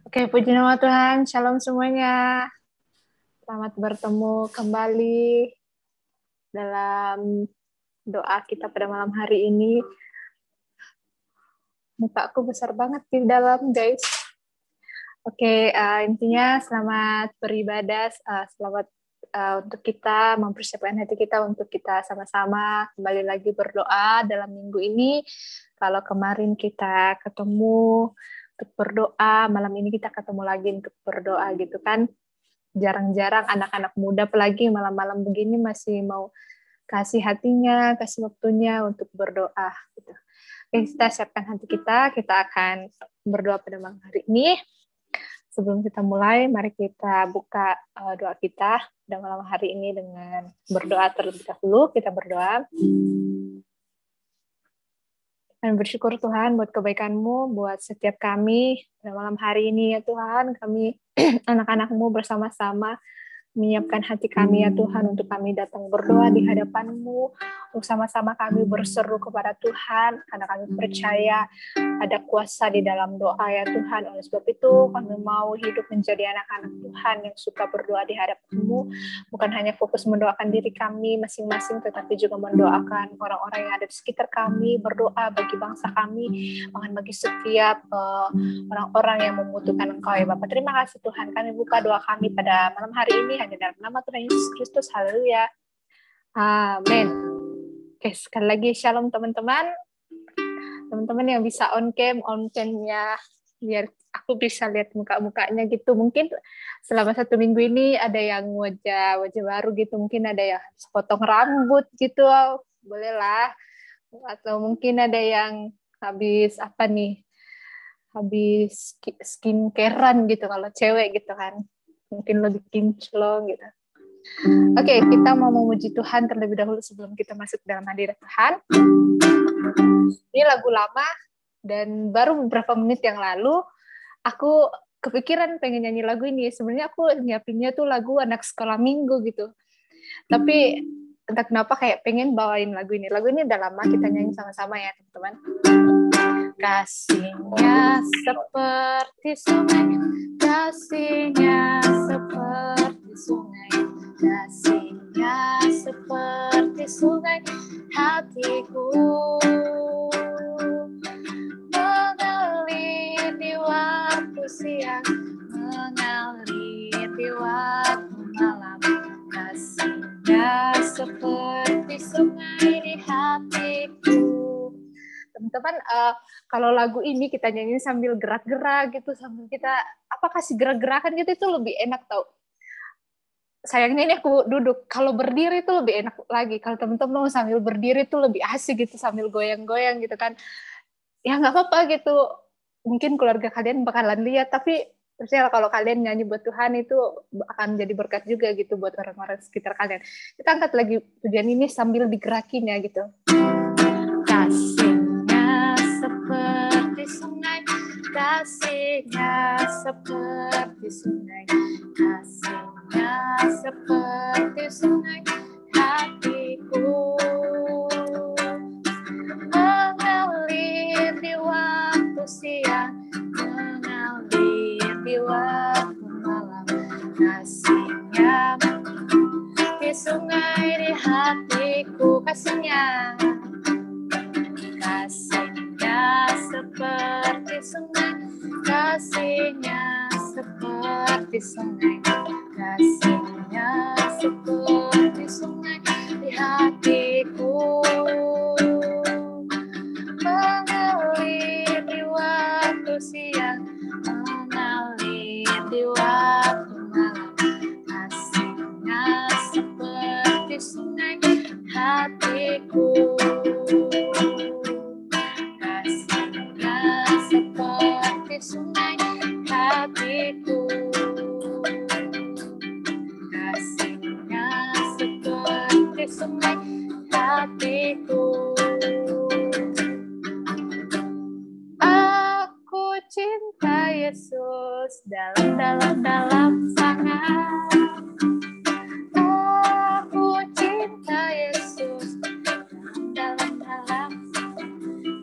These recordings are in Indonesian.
Oke, puji nama Tuhan. Shalom semuanya. Selamat bertemu kembali dalam doa kita pada malam hari ini. Muka aku besar banget di dalam, guys. Oke, intinya selamat beribadah, selamat untuk kita mempersiapkan hati kita untuk kita sama-sama kembali lagi berdoa dalam minggu ini. Kalau kemarin kita ketemu untuk berdoa, malam ini kita ketemu lagi untuk berdoa gitu kan. Jarang-jarang anak-anak muda apalagi malam-malam begini masih mau kasih hatinya, kasih waktunya untuk berdoa gitu. Oke, kita siapkan hati kita akan berdoa pada malam hari ini. Sebelum kita mulai, mari kita buka doa kita pada malam hari ini dengan berdoa terlebih dahulu. Kita berdoa. Dan bersyukur Tuhan buat kebaikan-Mu, buat setiap kami pada malam hari ini ya Tuhan, kami anak-anak-Mu bersama-sama menyiapkan hati kami ya Tuhan untuk kami datang berdoa di hadapan-Mu, untuk sama-sama kami berseru kepada Tuhan, karena kami percaya ada kuasa di dalam doa ya Tuhan. Oleh sebab itu kami mau hidup menjadi anak-anak Tuhan yang suka berdoa di hadapan-Mu, bukan hanya fokus mendoakan diri kami masing-masing, tetapi juga mendoakan orang-orang yang ada di sekitar kami, berdoa bagi bangsa kami, bahkan bagi setiap orang-orang yang membutuhkan Engkau ya Bapak. Terima kasih Tuhan, kami buka doa kami pada malam hari ini hanya dalam nama Tuhan Yesus Kristus. Haleluya. Amin. Oke, sekali lagi shalom teman-teman. Teman-teman yang bisa on cam-nya, biar aku bisa lihat muka-mukanya gitu. Mungkin selama 1 minggu ini ada yang wajah baru gitu, mungkin ada yang sepotong rambut gitu, bolehlah. Atau mungkin ada yang habis skincarean gitu kalau cewek gitu kan. Mungkin lebih kinclong gitu. Oke, kita mau memuji Tuhan terlebih dahulu sebelum kita masuk dalam hadirat Tuhan. Ini lagu lama dan baru beberapa menit yang lalu aku kepikiran pengen nyanyi lagu ini. Sebenarnya aku nyiapinnya tuh lagu anak sekolah minggu gitu. Tapi entah kenapa kayak pengen bawain lagu ini. Lagu ini udah lama kita nyanyi sama-sama ya teman-teman. Kasihnya seperti sungai, kasihnya seperti sungai, kasihnya seperti sungai, hatiku mengalir di waktu siang, mengalir di waktu malam, kasihnya seperti sungai di hatiku. Teman-teman, kalau lagu ini kita nyanyi sambil gerak-gerak gitu, sambil kita kasih gerak-gerakan gitu, itu lebih enak tau. Sayangnya ini aku duduk, kalau berdiri itu lebih enak lagi. Kalau teman-teman mau sambil berdiri itu lebih asik gitu, sambil goyang-goyang gitu kan. Ya nggak apa-apa gitu, mungkin keluarga kalian bakalan lihat, tapi misalnya kalau kalian nyanyi buat Tuhan itu akan jadi berkat juga gitu buat orang-orang sekitar kalian. Kita angkat lagi pujian ini sambil digerakin ya gitu. Kasihnya seperti sungai, kasihnya seperti sungai, kasihnya seperti sungai, hatiku mengalir di waktu siang, mengalir di waktu malam, kasihnya di sungai di hatiku, kasihnya seperti sungai, kasihnya seperti sungai, kasihnya seperti sungai di hatiku, mengalir di waktu siang, mengalir di waktu malam, kasihnya seperti sungai hatiku. Sungai hatiku, kasihnya seperti sungai hatiku. Aku cinta Yesus dalam sangat. Aku cinta Yesus dalam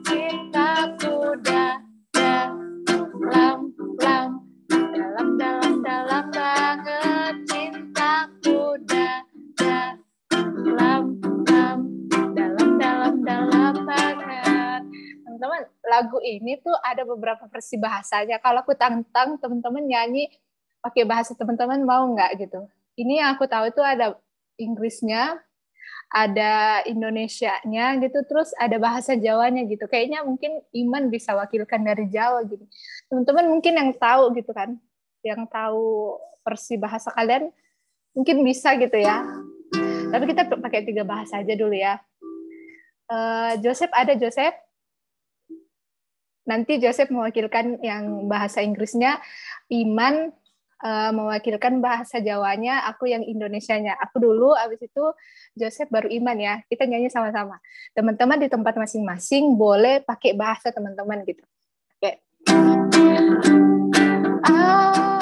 cintaku dalam teman-teman, lagu ini tuh ada beberapa versi bahasanya. Kalau aku tantang teman-teman nyanyi pakai bahasa teman-teman mau nggak gitu? Ini yang aku tahu itu ada Inggrisnya, ada Indonesianya gitu, terus ada bahasa Jawanya gitu. Kayaknya mungkin Iman bisa wakilkan dari Jawa gitu. Teman-teman mungkin yang tahu gitu kan, yang tahu versi bahasa kalian mungkin bisa gitu ya. Tapi kita pakai 3 bahasa aja dulu ya. Joseph ada Joseph. Nanti Joseph mewakilkan yang bahasa Inggrisnya, Iman mewakilkan bahasa Jawanya, aku yang Indonesianya. Aku dulu, abis itu Joseph baru Iman ya. Kita nyanyi sama-sama. Teman-teman di tempat masing-masing boleh pakai bahasa teman-teman gitu. Oke.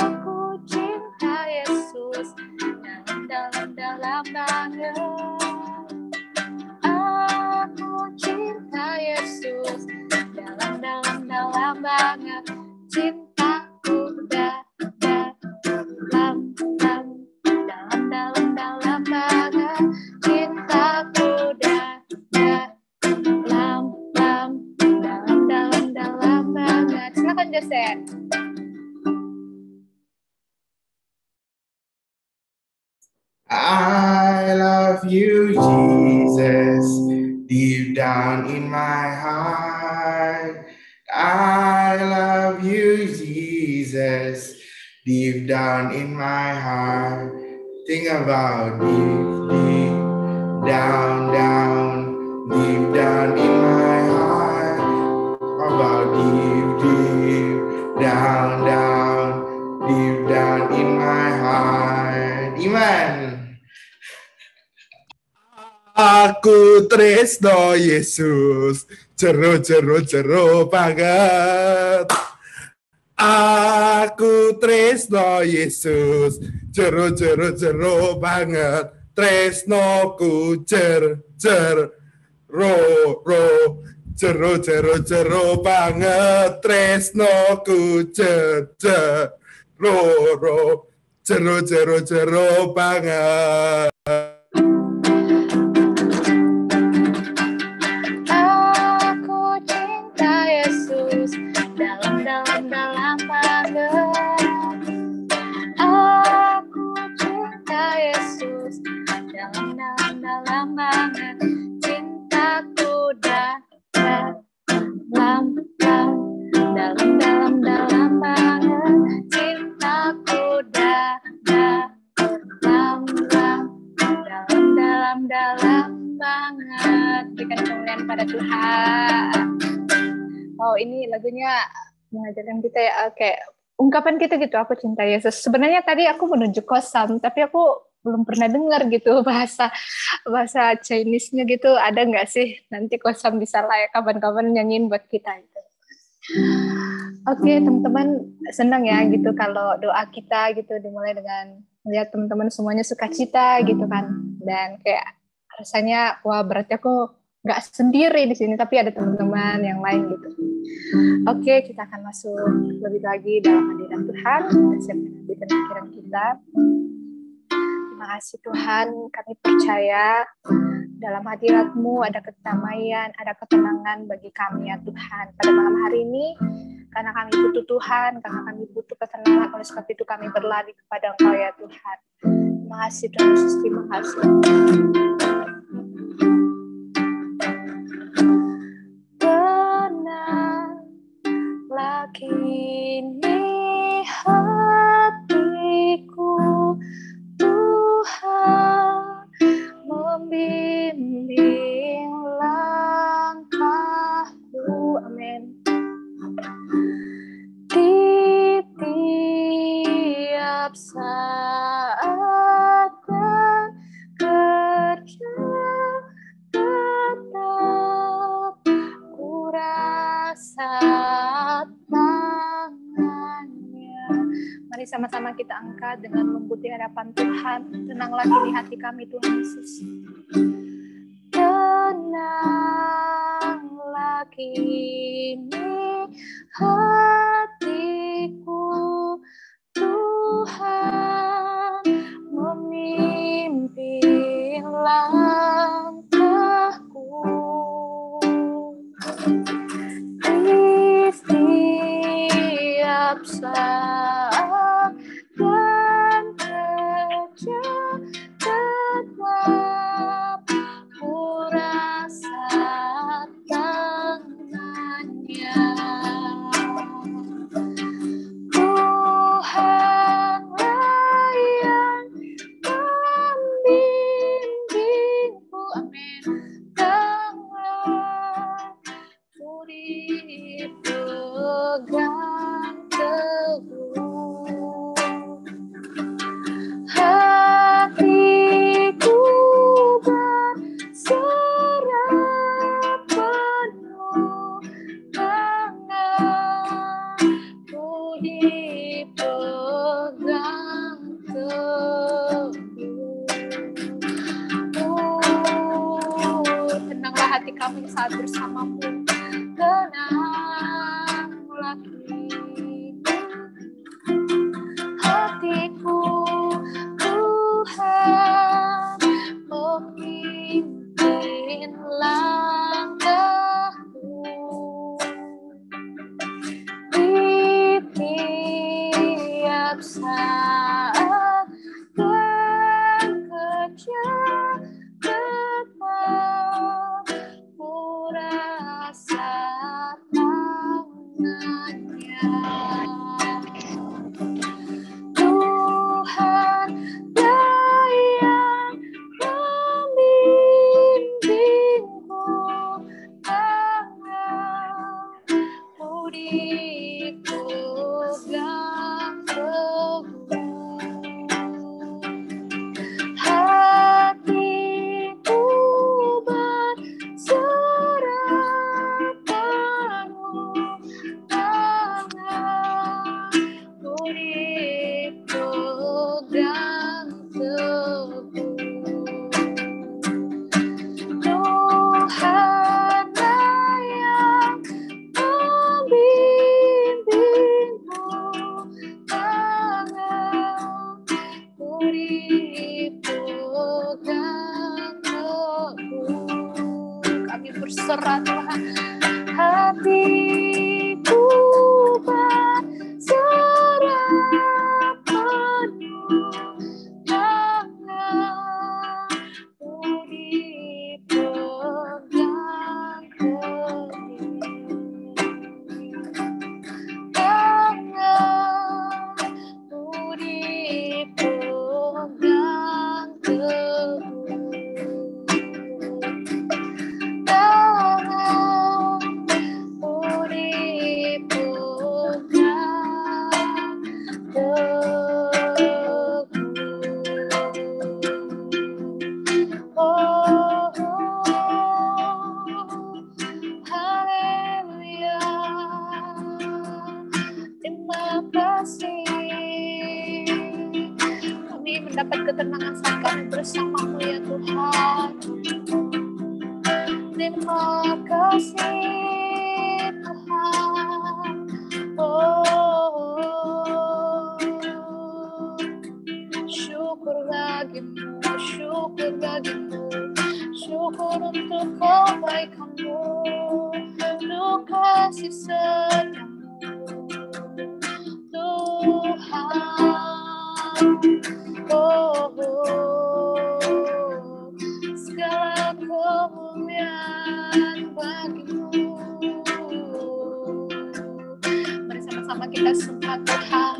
Aku cinta Yesus dalam banget. Aku cinta Yesus dalam banget. Cintaku dalam banget. Cintaku dalam banget. Silakan Joseph. I love you, Jesus, deep down in my heart. I love you, Jesus, deep down in my heart. Think about deep down, deep down in my heart. About deep down, deep down in my heart. Iman. Aku tresno Yesus, jero banget. Aku tresno Yesus, jero banget. Tresnoku jero banget. Tresnoku jero banget. Dalam banget. Aku cinta Yesus dalam banget. Cintaku dalam banget. Cintaku dalam banget. Berikan kemuliaan pada Tuhan. Oh, ini lagunya mengajarkan kita ya, kayak ungkapan kita gitu, aku cinta Yesus. Sebenarnya tadi aku menuju Kosam, tapi aku belum pernah dengar gitu bahasa Chinese-nya gitu. Ada nggak sih? Nanti Kosam bisa lah ya kapan-kapan nyanyiin buat kita itu. Oke, teman-teman, senang ya gitu kalau doa kita gitu dimulai dengan melihat teman-teman semuanya sukacita gitu kan. Dan kayak rasanya wah berarti aku nggak sendiri di sini, tapi ada teman-teman yang lain gitu. Oke, kita akan masuk lebih lagi dalam hadirat Tuhan dan siapkan hati dan pikiran kita. Terima kasih Tuhan, kami percaya dalam hadirat-Mu ada kedamaian, ada ketenangan bagi kami ya Tuhan. Pada malam hari ini, karena kami butuh Tuhan, karena kami butuh ketenangan, oleh sebab itu kami berlari kepada Engkau ya Tuhan. Terima kasih Tuhan Yesus, terima kasih. Tenanglah kini hatiku, Tuhan membimbing langkahku. Amin. Di tiap saat dan kerja tetap ku rasa tangannya. Mari sama-sama kita angkat dengan lembut di hadapan Tuhan. Tenanglah kini hati kami Tuhan Yesus. Tenanglah kini hatiku, Tuhan memimpin langkahku. setiap saat dan kerja tetap ku rasa tangannya. Tuhanlah yang membimbingku, amin. Tangan ku dipegang teguh, hatiku berserah penuh, tanganku dipegang teguh. Tenanglah hati kami saat bersamamu, tenanglah hatiku, Tuhan memimpin langkahku di tiap saat dan kerja tetap ku rasa tangannya. Tuhan yang membimbingku, tanganku dipegang teguh, hatiku berserah penuh, tanganku dipegang teguh. Tuhanlah yang membimbingku, tanganku dipegang teguh. Kami berserah Tuhan, hatiku berserah penuh, tanganku dipegang teguh, tanganku dipegang teguh, tanganku dipegang teguh. Oh, haleluya, terima kasih. Kami mendapat ketenangan saat kami bersamamu ya Tuhan. Terima kasih Tuhan. Oh, syukur bagimu, syukur bagimu, syukur untuk kebaikanmu, untuk kasih setiamu Tuhan. Oh, segala kemuliaan bagimu. Mari sama-sama kita sembah Tuhan,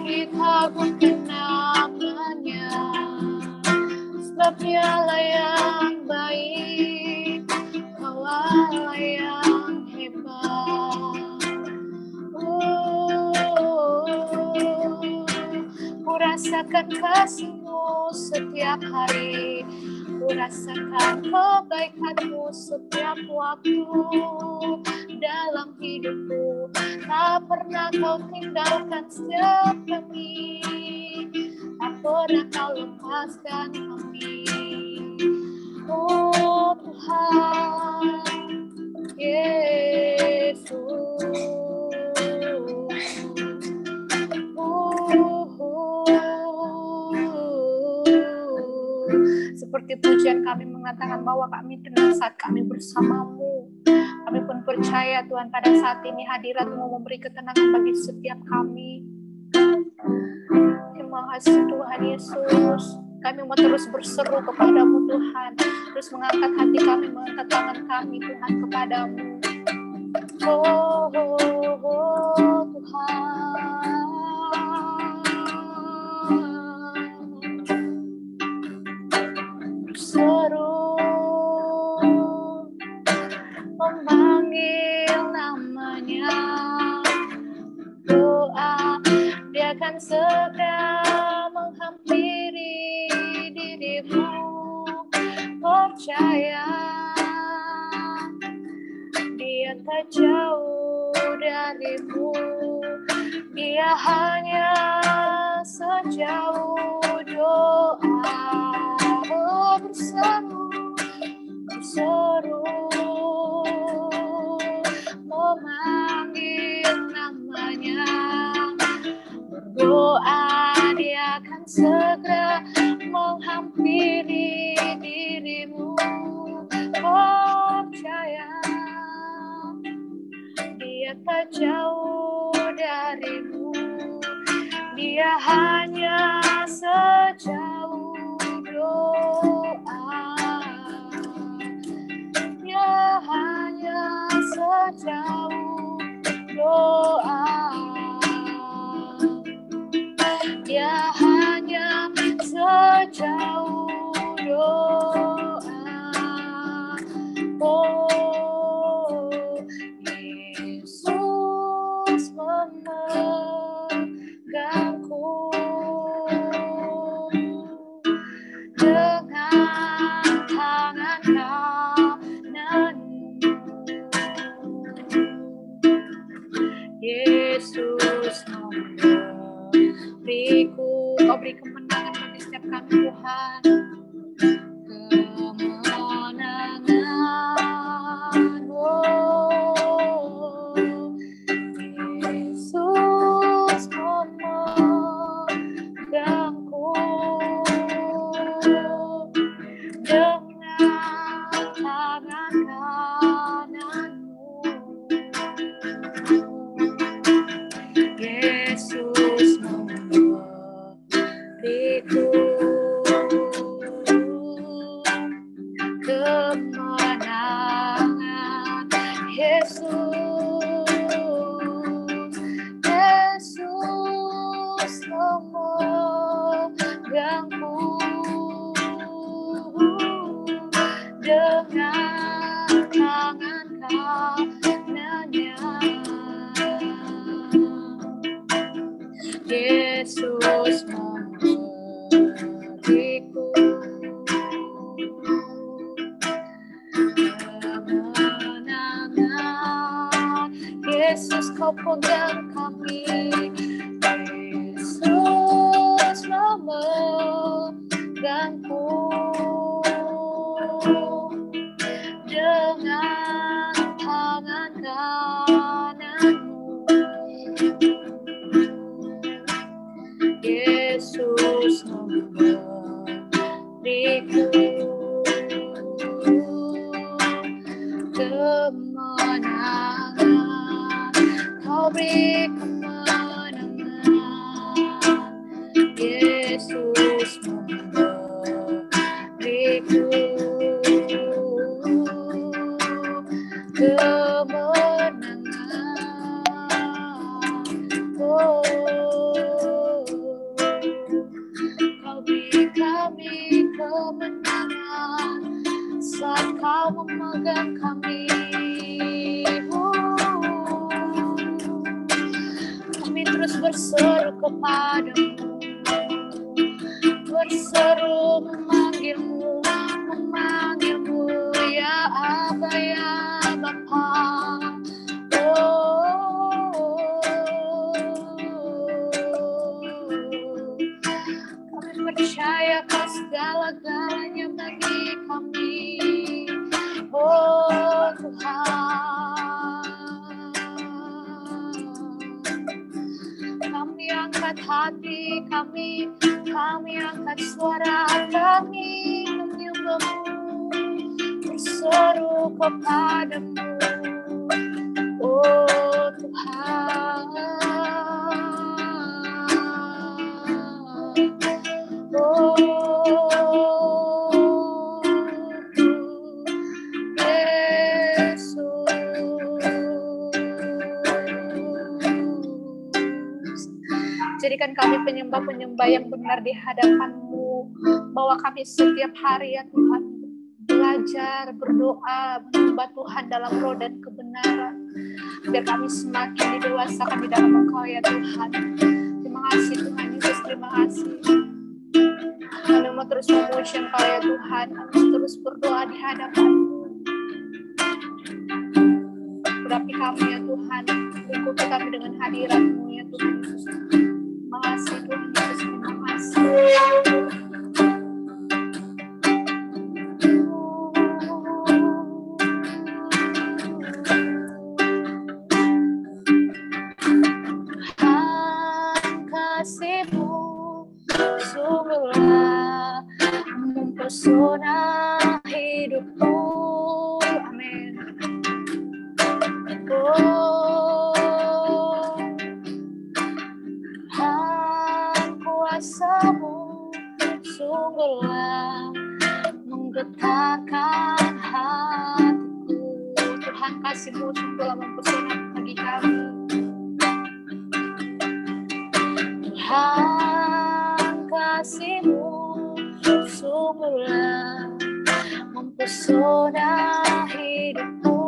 kita puji namanya, sebab Dialah yang baik, Kau Allah yang hebat. Ku rasakan kasih-Mu setiap hari, ku rasakan kebaikan-Mu setiap waktu dalam hidupku. Tak pernah Kau tinggalkan setiap kami, tak pernah Kau lepaskan kami. Oh Tuhan Yesus, seperti pujian kami mengatakan bahwa kami tenang saat kami bersamamu. Kami pun percaya Tuhan pada saat ini hadirat-Mu memberi ketenangan bagi setiap kami. Terima kasih Tuhan Yesus. Kami mau terus berseru kepada-Mu Tuhan. Terus mengangkat hati kami, mengangkat tangan kami Tuhan kepada-Mu. Oh, oh, oh Tuhan. Berseru memanggil namanya, doa dia akan segera menghampiri dirimu. Percaya dia tak jauh darimu, dia hanya sejauh doa. Oh, berseru memanggil namanya, berdoa dia akan segera menghampiri dirimu. Percaya dia tak jauh darimu, dia hanya sejauh doa. Dia hanya sejauh doa. Dia hanya sejauh doa. Oh, Yesus memegangku dengan tangan kananmu. Yesus memberiku, Kau beri kemenangan bagi setiap kami Tuhan. Kemenangan, oh, Yesus memegangku dengan tangan kananmu. Yesus memberiku kemenangan. Yesus memegangku dengan tangan kanannya. Yesus memberiku kemenangan. Yesus, Kau pegang kami. Yesus memegangku dengan tangan kananmu. Yesus memberiku kemenangan. Kau beri kemenangan. Yesus memberiku kemenangan. Oh, Kau beri kami kemenangan saat Kau memegang kami. Kami terus berseru kepadamu, berseru memanggilmu, memanggilmu ya Aba ya Bapa. Kami percaya Kau segala-galanya bagi kami. Oh Tuhan, kami angkat hati kami angkat suara kami menyembahmu, berseru kepadamu. jadikan kami penyembah-penyembah yang benar di hadapan-Mu. Bawa kami setiap hari ya Tuhan, belajar, berdoa, menyembah Tuhan dalam roh dan kebenaran. Biar kami semakin didewasakan di dalam Engkau ya Tuhan. Terima kasih Tuhan Yesus, terima kasih. Kami mau terus memuji Engkau ya Tuhan, kami terus berdoa di hadapan-Mu. Berapi kami ya Tuhan, lingkupi kami dengan hadirat-Mu ya Tuhan Yesus. Terima kasih Tuhan Yesus, terima kasih. Kasih-Mu sungguhlah mempesona hidupku. Amin. Oh, kuasa-Mu sungguhlah menggetarkan hatiku. Tuhan, kasih-Mu sungguhlah mempesona bagi kami. Tuhan, kasih-Mu sungguhlah mempesona hidupku.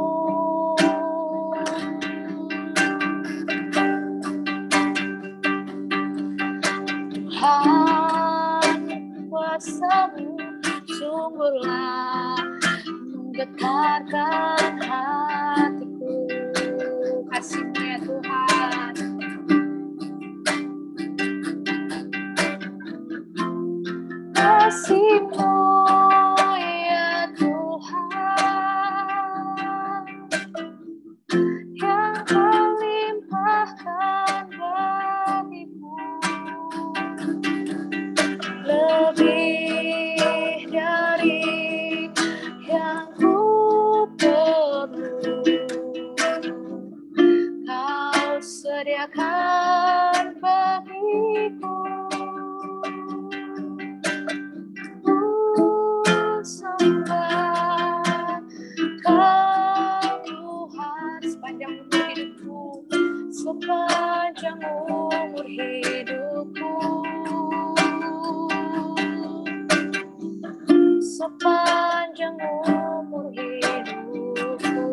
Tuhan, kuasa-Mu sungguhlah menggetarkan hatiku. Kasih-Mu ya Tuhan. Kasih-Mu ya Tuhan, yang Kau limpahkan bagiku, lebih dari yang ku perlu. Kau sediakan bagiku. Sembah Kau Tuhan sepanjang umur hidupku, sepanjang umur hidupku, sepanjang umur hidupku.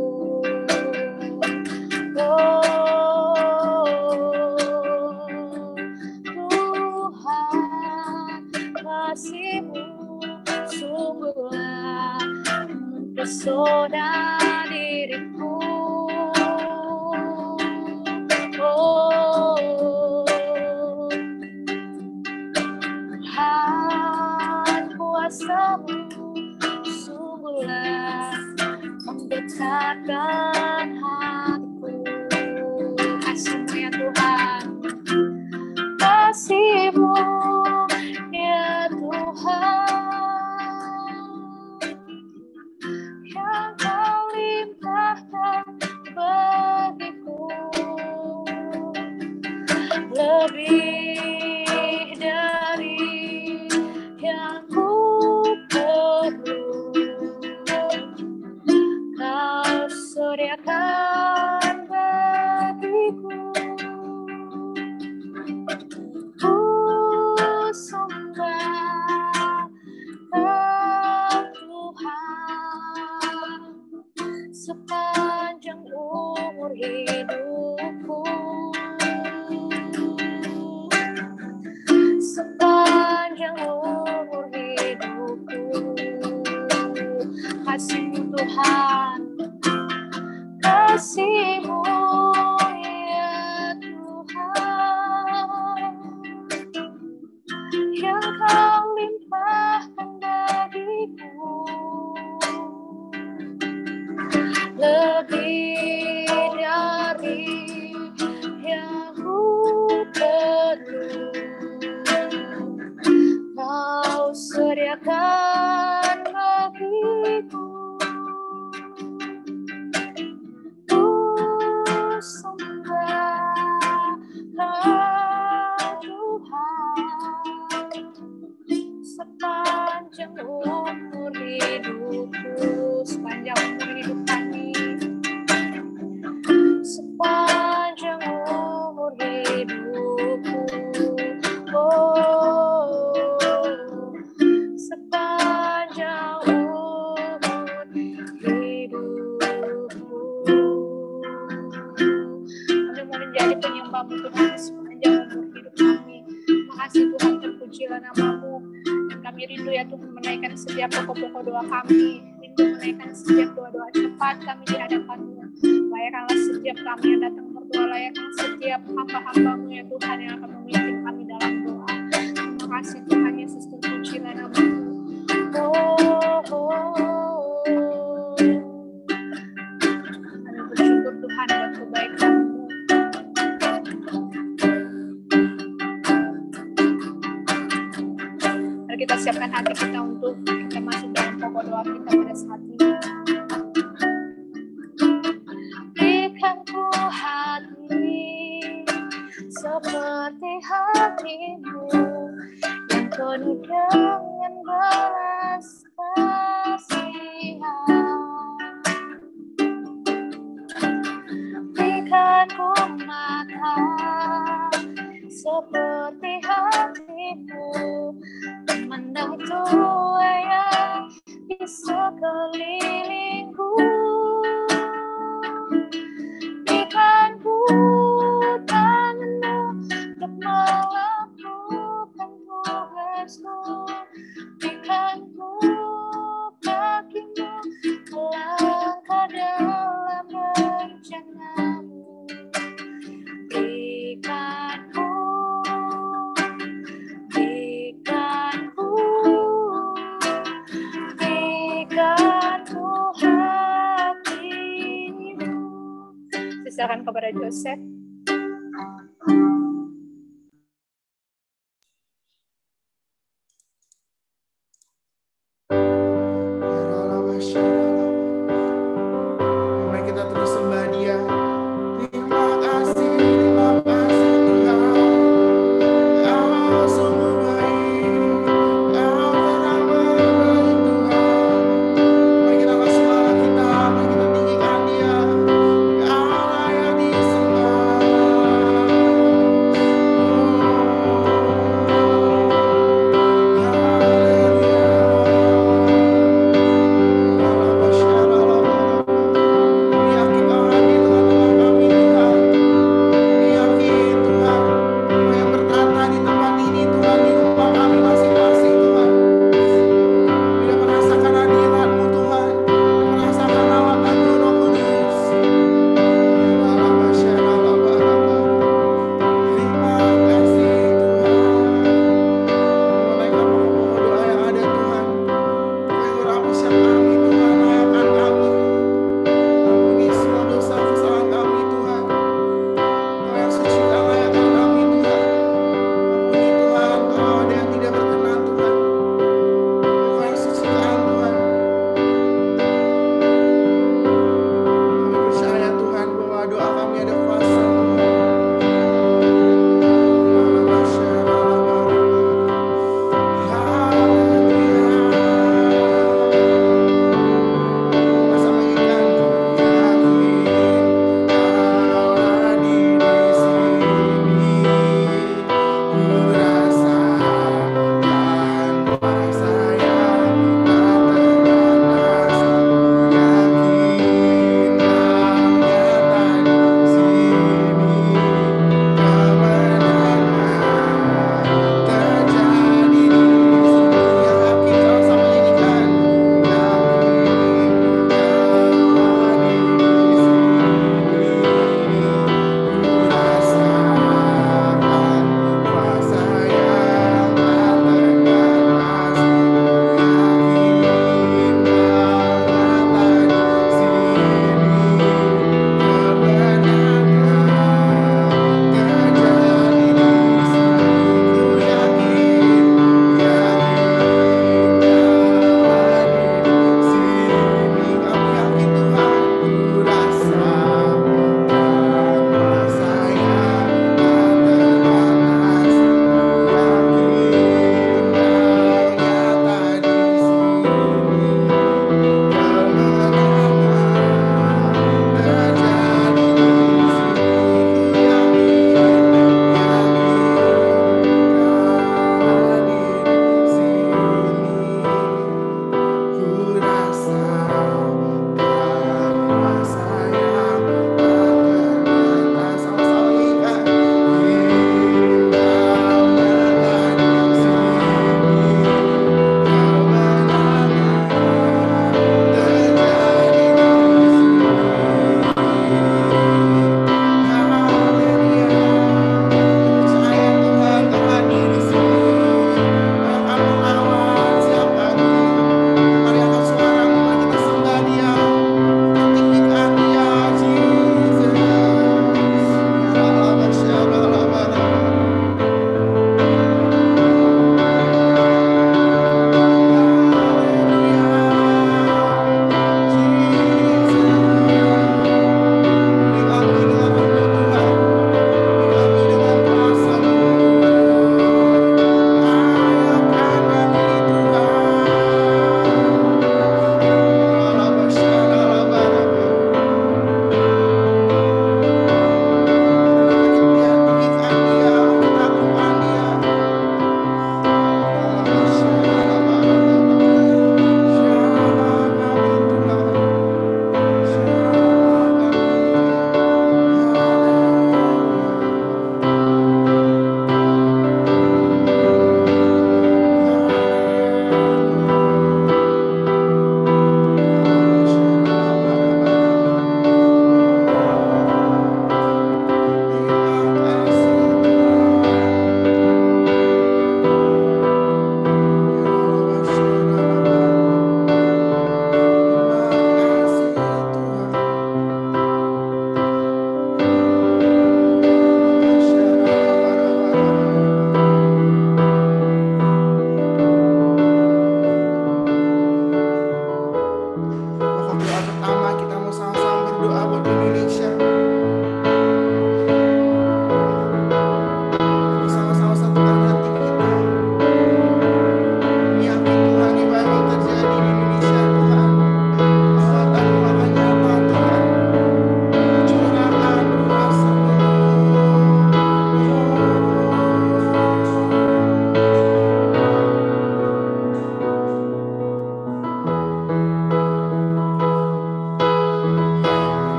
Tuhan, kasih-Mu sungguhlah mempesona diriku. Tuhan, kuasa-Mu sungguhlah menggetarkan hatiku. Kasih-Mu ya Tuhan, kasih-Mu ya Tuhan, yang Kau limpahkan bagiku, lebih dari yang ku perlu. Kau sediakan bagiku. Ku sembah Kau Tuhan sepanjang umur hidupku, sepanjang umur hidupku. Kasih-Mu Tuhan, kasih-Mu ya Tuhan, yang Kau limpahkan bagiku, lebih dari yang ku perlu. Kau sediakan bagiku. Ku sembah Kau Tuhan sepanjang umur hidupku, sepanjang umur hidup kami, sepanjang umur hidupku. hamba-Mu Tuhan sepanjang umur hidup kami. Terima kasih Tuhan, terpujilah nama-Mu. Dan kami rindu ya Tuhan menaikkan setiap pokok-pokok doa kami, rindu menaikkan setiap doa-doa cepat kami di hadapan-Mu. Layakkanlah setiap kami yang datang berdoa, layakkan setiap hamba-hamba-Mu ya Tuhan yang akan memimpin kami dalam doa. Terima kasih Tuhan Yesus, terpujilah nama-Mu. Kami bersyukur Tuhan buat kebaikan-Mu. Mari kita siapkan hati kita untuk kita masuk dalam pokok doa kita pada saat ini. Berikan ku hati seperti hati-Mu yang penuh dengan belas kasihan. Berikan ku mata seperti hati-Mu memandang tua yang di sekelilingku. Berikan ku tangan-Mu untuk melakukan tugas-Mu. Berikan ku kaki-Mu melangkah dalam rencana-Mu. Berikan ku hati-Mu. Silakan kepada Joseph. Mari kita terus sembah Dia. Terima kasih Tuhan. Kau sungguh baik, Kau terang baik Tuhan. Mari kita angkat suara kita, mari kita tinggikan Dia. Kau layak disembah.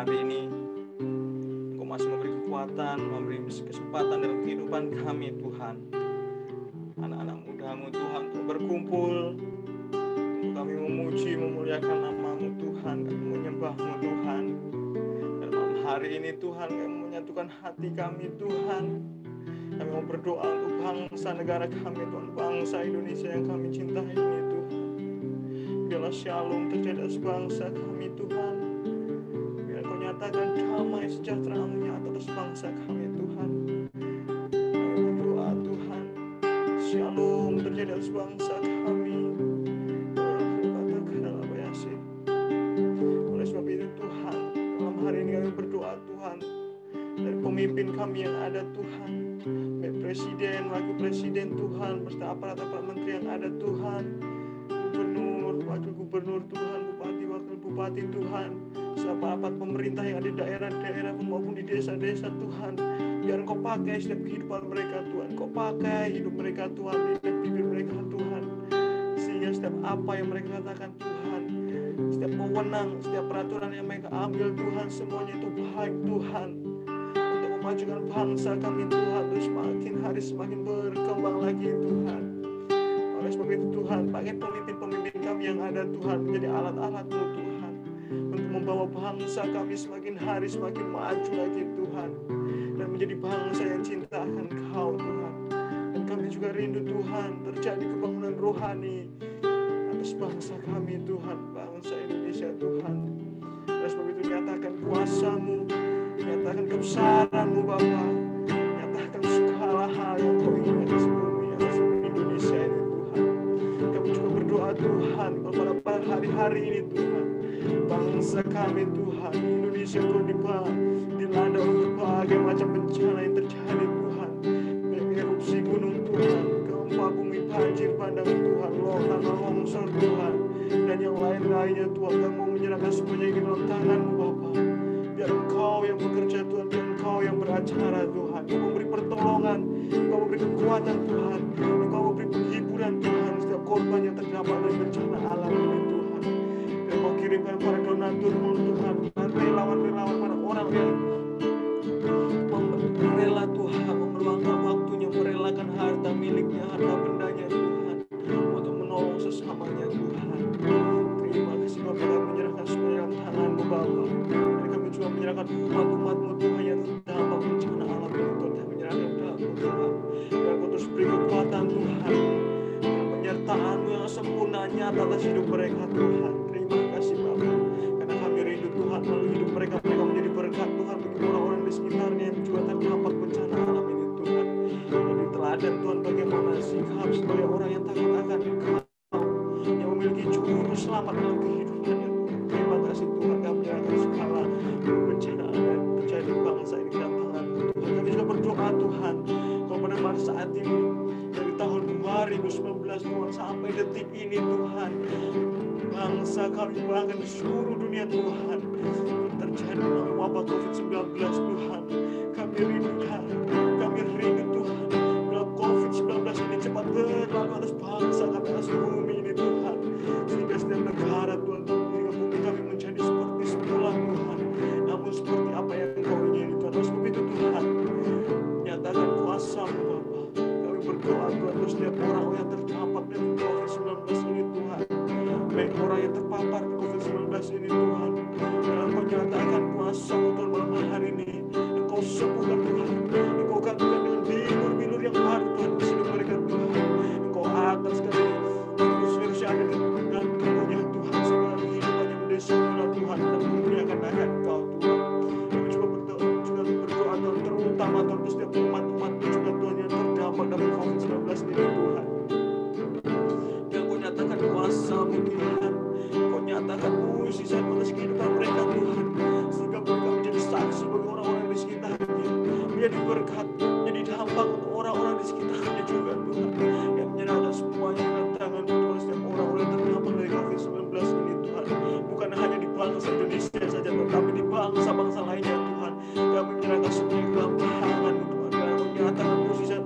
hari ini Engkau masih memberi kekuatan, memberi kesempatan dalam kehidupan kami Tuhan. Anak-anak muda-Mu Tuhan untuk berkumpul, untuk kami memuji, memuliakan nama-Mu Tuhan, kami menyembah-Mu Tuhan. Dan malam hari ini Tuhan kami menyatukan hati kami Tuhan. Kami mau berdoa untuk bangsa negara kami Tuhan, bangsa Indonesia yang kami cintai ini Tuhan. Biarlah shalom terjadi atas bangsa kami Tuhan. Biar Kau nyatakan damai sejahtera-Mu nyata atas bangsa kami Tuhan. Kami berdoa Tuhan, shalom terjadi atas bangsa kami. Oleh sebab itu Tuhan, malam hari ini kami berdoa Tuhan, dari pemimpin kami yang ada Tuhan, baik presiden, wakil presiden Tuhan, beserta aparat-aparat menteri yang ada Tuhan, gubernur, wakil gubernur Tuhan, bupati, wakil bupati Tuhan, siapa pemerintah yang ada di daerah-daerah maupun di desa-desa Tuhan. Biar Engkau pakai setiap kehidupan mereka Tuhan, Engkau pakai hidup mereka Tuhan, setiap bibir mereka Tuhan, sehingga setiap apa yang mereka katakan Tuhan, setiap wewenang, setiap peraturan yang mereka ambil Tuhan, semuanya itu baik Tuhan, untuk memajukan bangsa kami Tuhan, terus semakin hari semakin berkembang lagi Tuhan. Oleh sebab itu Tuhan, pakai pemimpin-pemimpin kami yang ada Tuhan, menjadi alat-alat-Mu Tuhan, untuk membawa bangsa kami semakin hari semakin maju lagi Tuhan, dan menjadi bangsa yang cinta akan Kau Tuhan. Dan kami juga rindu Tuhan, terjadi kebangunan rohani atas bangsa kami Tuhan, bangsa Indonesia Tuhan. Oleh sebab itu nyatakan kuasa-Mu, nyatakan kebesaran-Mu Bapa, nyatakan segala hal yang Kau ingin atas bumi, atas Indonesia ini Tuhan. Kami juga berdoa Tuhan, pada hari-hari ini Tuhan, bangsa kami Tuhan, Indonesia Kau dilanda oleh berbagai macam bencana yang terjadi Tuhan, baik erupsi gunung Tuhan, gempa bumi, banjir bandang Tuhan, tanah longsor Tuhan, dan yang lain-lainnya Tuhan. Kami mau menyerahkan semuanya ke dalam tangan-Mu Bapa. Biar Engkau yang bekerja Tuhan, biar Engkau yang beracara Tuhan. Engkau memberi pertolongan, Engkau memberi kekuatan Tuhan, Engkau memberi penghiburan Tuhan setiap korban yang terdapat dari bencana alam ini Tuhan. Dan Engkau kirimkan para donatur-Mu Tuhan, para relawan-relawan, para orang yang rela Tuhan, memeluangkan waktunya, merelakan harta miliknya, harta bendanya Tuhan, untuk menolong sesamanya Tuhan. Terima kasih Bapa, kami menyerahkan semuanya dalam tangan-Mu Bapa. Dan kami juga menyerahkan umat-umat-Mu Tuhan yang terdampak bencana alam ini Tuhan. Kami menyerahkan dalam-Mu Tuhan. Biar Kau terus beri kekuatan Tuhan, dan penyertaan-Mu yang sempurna nyata atas hidup mereka Tuhan. Terima kasih Bapa, karena kami rindu Tuhan, melalui hidup mereka menjadi berkat Tuhan bagi orang-orang di sekitarnya yang juga terdampak bencana alam ini Tuhan. Jadi teladan Tuhan bagaimana sikap sebagai orang yang takut akan Engkau, yang memiliki juru selamat dalam kehidupannya Tuhan. Terima kasih Tuhan, kami menyerahkan segala bencana yang terjadi bangsa ini dalam tangan-Mu Tuhan. Kami juga berdoa Tuhan, kalau pada masa saat ini, dari tahun 2019 Tuhan sampai detik ini Tuhan, bangsa kami bahkan di seluruh dunia Tuhan, terjadi wabah COVID-19 Tuhan. Kami rindu Tuhan, bila COVID-19 ini cepat berlalu atas bangsa kami, atas bumi ini Tuhan, sehingga setiap negara Tuhan, sehingga bumi kami menjadi seperti semula Tuhan, namun seperti apa yang Engkau ingini Tuhan. Oleh sebab itu Tuhan, nyatakan kuasa-Mu Bapa. Kami berdoa Tuhan, untuk setiap orang yang terdampak dari COVID-19 ini Tuhan, baik orang yang terpapar COVID-19 ini Tuhan, dan Engkau nyatakan kuasa-Mu Tuhan malam hari ini. Engkau sembuhkan Tuhan, Engkau gantikan dengan bilur-bilur yang baru Tuhan di hidup mereka Tuhan. Engkau angkat sekali virus-virus yang ada di dalam tubuhnya Tuhan, sehingga kehidupannya menjadi semula Tuhan, dan memuliakan nama Engkau Tuhan. Kami juga berdoa Tuhan, terutama Tuhan untuk setiap umat-umat-Mu juga Tuhan yang terdampak dari COVID-19 ini Tuhan. Dan Engkau nyatakan kuasa-Mu Tuhan, Engkau nyatakan mujizat atas kehidupan mereka Tuhan, sehingga mereka menjadi saksi bagi orang-orang di sekitarnya, menjadi berkat, menjadi dampak untuk orang-orang di sekitarnya juga Tuhan. Yang menyerahkan semuanya dalam tangan-Mu Tuhan, setiap orang-orang terdampak dari COVID-19 ini Tuhan, bukan hanya di bangsa Indonesia saja, tetapi di bangsa-bangsa lainnya Tuhan. Kami menyerahkan semuanya dalam tangan-Mu Tuhan, dan menyatakan mujizat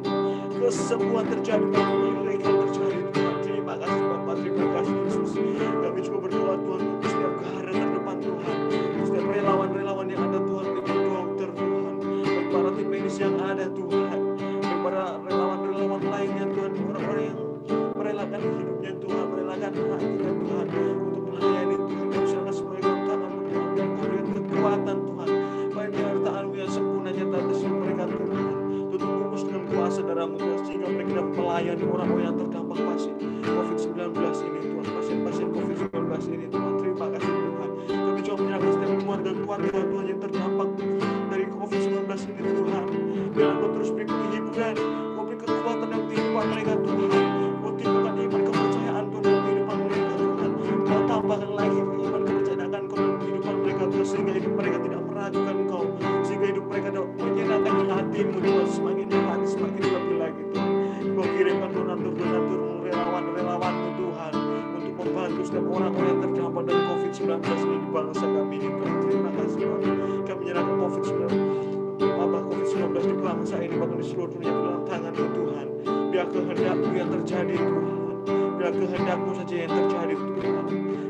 kesembuhan terjadi bagi mereka terjadi Tuhan. Terima kasih Bapa, terima kasih Yesus. Kami juga berdoa Tuhan untuk setiap garda terdepan Tuhan, setiap relawan-relawan yang merelakan hidupnya Tuhan, merelakan hatinya Tuhan untuk melayani Tuhan. Kami serahkan semuanya dalam tangan-Mu Tuhan, dan Kau berikan kekuatan Tuhan, baik penyertaan-Mu yang sempurna nyata atas hidup mereka Tuhan. Tutup bungkus dengan kuasa darah-Mu Tuhan, sehingga mereka dapat melayani orang-orang yang terdampak COVID-19 ini Tuhan, pasien-pasien COVID-19 ini Tuhan. Terima kasih Tuhan. Kami juga menyerahkan setiap keluarga Tuhan yang terdampak dari COVID-19 ini Tuhan. Biar Kau terus beri penghiburan, Kau beri kekuatan dalam kehidupan mereka Tuhan. Kau timbulkan iman kepercayaan Tuhan dalam kehidupan mereka Tuhan. Kau tambahkan lagi iman kepercayaan Kau dalam kehidupan mereka Tuhan, sehingga hidup mereka tidak meragukan Kau, sehingga hidup mereka dapat menyenangkan hati-Mu Tuhan, semakin dekat, semakin lebih lagi Tuhan. Kau kirimkan donatur-donatur, relawan-relawan-Mu Tuhan, untuk membantu setiap orang-orang yang terdampak dari COVID-19 ini di bangsa kami ini Tuhan. Terima kasih Tuhan. Kami menyerahkan COVID-19 di bangsa ini, bahkan di seluruh dunia ke dalam tangan-Mu Tuhan. Biar kehendak-Mu yang terjadi Tuhan, biar kehendak-Mu saja yang terjadi Tuhan.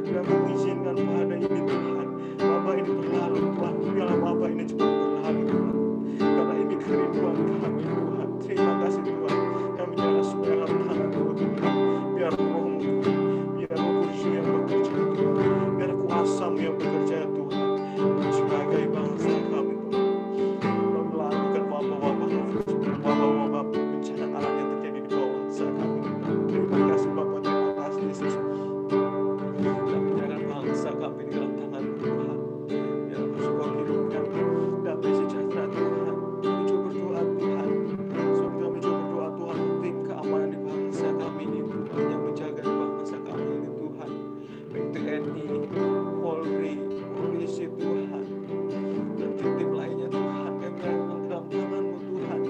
Biar Kau izinkan pada ini Tuhan, wabah ini berlalu Tuhan. Biarlah wabah ini cepat berlalu Tuhan, karena ini kerinduan kami Tuhan. Terima kasih Tuhan. Kami menyerahkan semua dalam tangan-Mu Tuhan. Biar Roh-Mu Tuhan, biar Roh Kudus-Mu yang bekerja Tuhan, biar kuasa-Mu yang bekerja Tuhan, sebagai bangsa kami Tuhan, melakukan wabah-wabah bencana alam yang terjadi di bawah bangsa kami Tuhan. Terima kasih Bapa, terima kasih Yesus. Dan menyerahkan bangsa kami di dalam tangan-Mu Tuhan. Biar Kau kirimkan damai sejahtera Tuhan. Kami juga berdoa Tuhan, kami juga berdoa Tuhan, tim keamanan di bangsa kami ini Tuhan, yang menjaga di bangsa kami ini Tuhan, baik TNI, Polri, polisi Tuhan, dan tim-tim lainnya Tuhan. Kami menyerahkan dalam tangan-Mu Tuhan.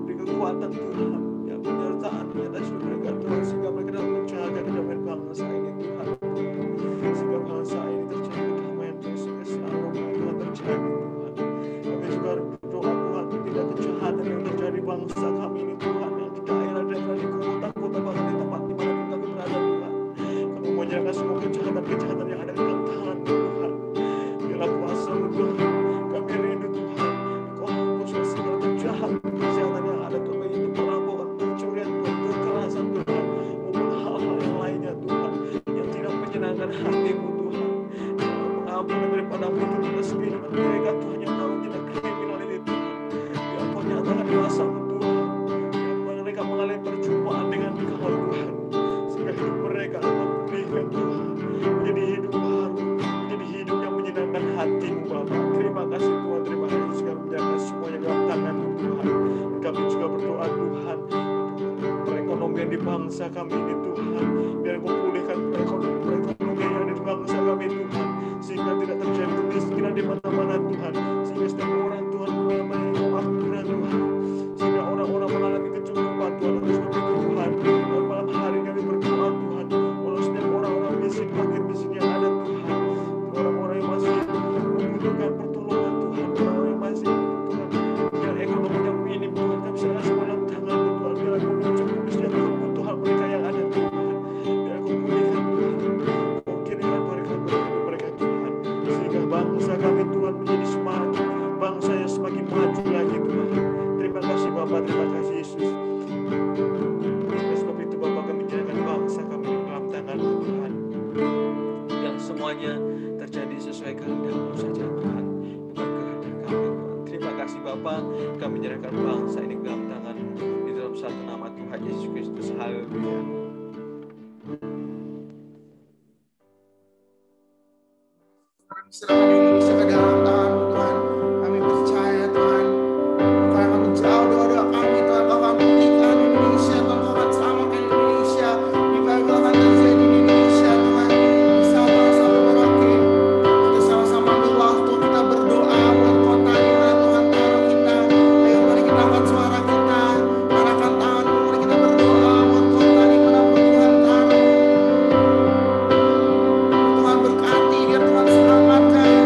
Beri kekuatan Tuhan, yang penyertaan atas mereka Tuhan, sehingga mereka dapat menjaga kedamaian bangsa ini Tuhan, sehingga bangsa ini terjadi kedamaian Tuhan, sehingga selalu Tuhan terjadi Tuhan. Kami juga berdoa Tuhan, tidak kejahatan yang terjadi bangsa kami ini Tuhan, yang di daerah-daerah, di kota-kota, bahkan di tempat di mana kami berada Tuhan. Kami menyerahkan semua kejahatan-kejahatan yang ada di dalam tangan-Mu Tuhan. Biarlah kuasa-Mu Tuhan, kami rindu Tuhan, Kau hapuskan segala kejahatan yang ada Tuhan, baik itu perampokan, pencurian Tuhan, kekerasan Tuhan, maupun hal-hal yang lainnya Tuhan, yang tidak menyenangkan hati-Mu Tuhan. Pengampunan daripada-Mu itu kita sendiri dengan mereka Tuhan, yang tahu tidak kriminal ini Tuhan. Biar Kau nyatakan kuasa-Mu Tuhan, biar mereka mengalami perjumpaan dengan Kau Tuhan, sehingga hidup mereka akan pulihkan Tuhan, menjadi hidup baru, menjadi hidup yang menyenangkan hati-Mu Bapa. Terima kasih Tuhan, terima kasih sudah menjaga semuanya dalam tangan-Mu Tuhan. Dan kami juga berdoa Tuhan untuk perekonomian di bangsa kami ini Tuhan. Biar Kau pulihkan perekonomian yang ada di bangsa kami Tuhan, sehingga tidak terjadi kemiskinan di mana-mana Tuhan, sehingga setiap orang Tuhan mengalami kemakmuran Tuhan, sehingga orang-orang mengalami kecukupan Tuhan. Oleh sebab itu Tuhan, dan malam hari kami berdoa Tuhan, walau setiap orang-orang miskin, fakir miskin yang ada Tuhan, orang-orang yang masih membutuhkan pertolongan Tuhan, orang-orang yang masih Tuhan, biar ekonominya minim Tuhan, kami serahkan semua dalam tangan-Mu Tuhan. Biar Kau mencukupi setiap kebutuhan mereka yang ada Tuhan, biar Kau pulihkan Tuhan, Kau kirimkan mereka Tuhan, sehingga bangsa kami Tuhan menjadi semakin bangsa yang semakin maju lagi Tuhan. Terima kasih Bapa, terima kasih Yesus. Oleh sebab itu Bapa, kami menyerahkan bangsa kami dalam tangan-Mu Tuhan, yang semuanya terjadi sesuai kehendak-Mu saja Tuhan, bukan kehendak kami Tuhan. Terima kasih Bapa, kami menyerahkan bangsa ini dalam tangan-Mu, di dalam satu nama Tuhan Yesus Kristus. Haleluya. Serahkan Indonesia ke dalam tangan-Mu Tuhan. Kami percaya Tuhan, Kau akan menjawab doa-doa kami Tuhan. Kau akan pulihkan Indonesia Tuhan. Kau akan selamatkan Indonesia. Revival akan terjadi di Indonesia Tuhan. Bersama bangsa Merauke, kita sama-sama ambil waktu, kita berdoa buat kota di mana Tuhan taruh kita. Ayo mari kita angkat suara kita, arahkan tangan-Mu, mari kita berdoa buat kota di mana Tuhan taruh. Tuhan berkati, biar Tuhan selamatkan.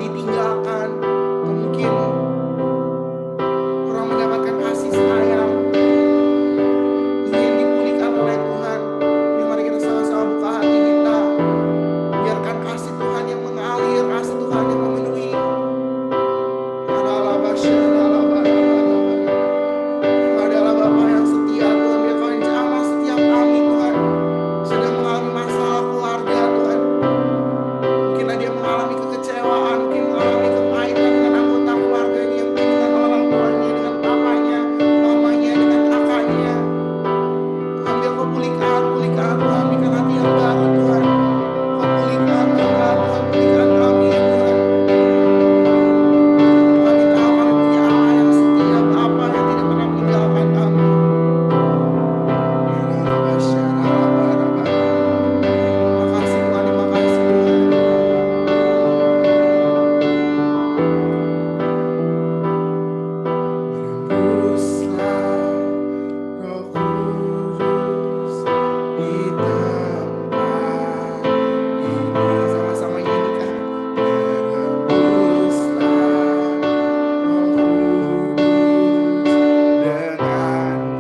ditinggalkan, atau mungkin kurang mendapatkan kasih sayang, ingin dipulihkan oleh Tuhan. Mari kita sama-sama buka hati kita, biarkan kasih Tuhan yang mengalir, kasih Tuhan yang memenuhi. Adalah Bapa yang setia Tuhan, biar Kau jamah setiap kami Tuhan sedang mengalami masalah keluarga Tuhan. Mungkin dia mengalami kekecewaan, mungkin mengalami kepahitan dengan anggota keluarganya, mungkin dengan orang tuanya, dengan papanya, mamanya, dengan kakaknya. Tuhan, biar Kau pulihkan Tuhan, berikan hati yang baru Tuhan. Kau pulihkan Tuhan, pulihkan kami ya Tuhan. Kami tahu kami punya Allah yang setia, Bapa yang tidak pernah meninggalkan kami. Makasih Tuhan, terima kasih Tuhan. Berembuslah Roh Kudus di tempat ini. Sama-sama nyanyikan. Berembuslah Roh Kudus dengan kuasa-Mu.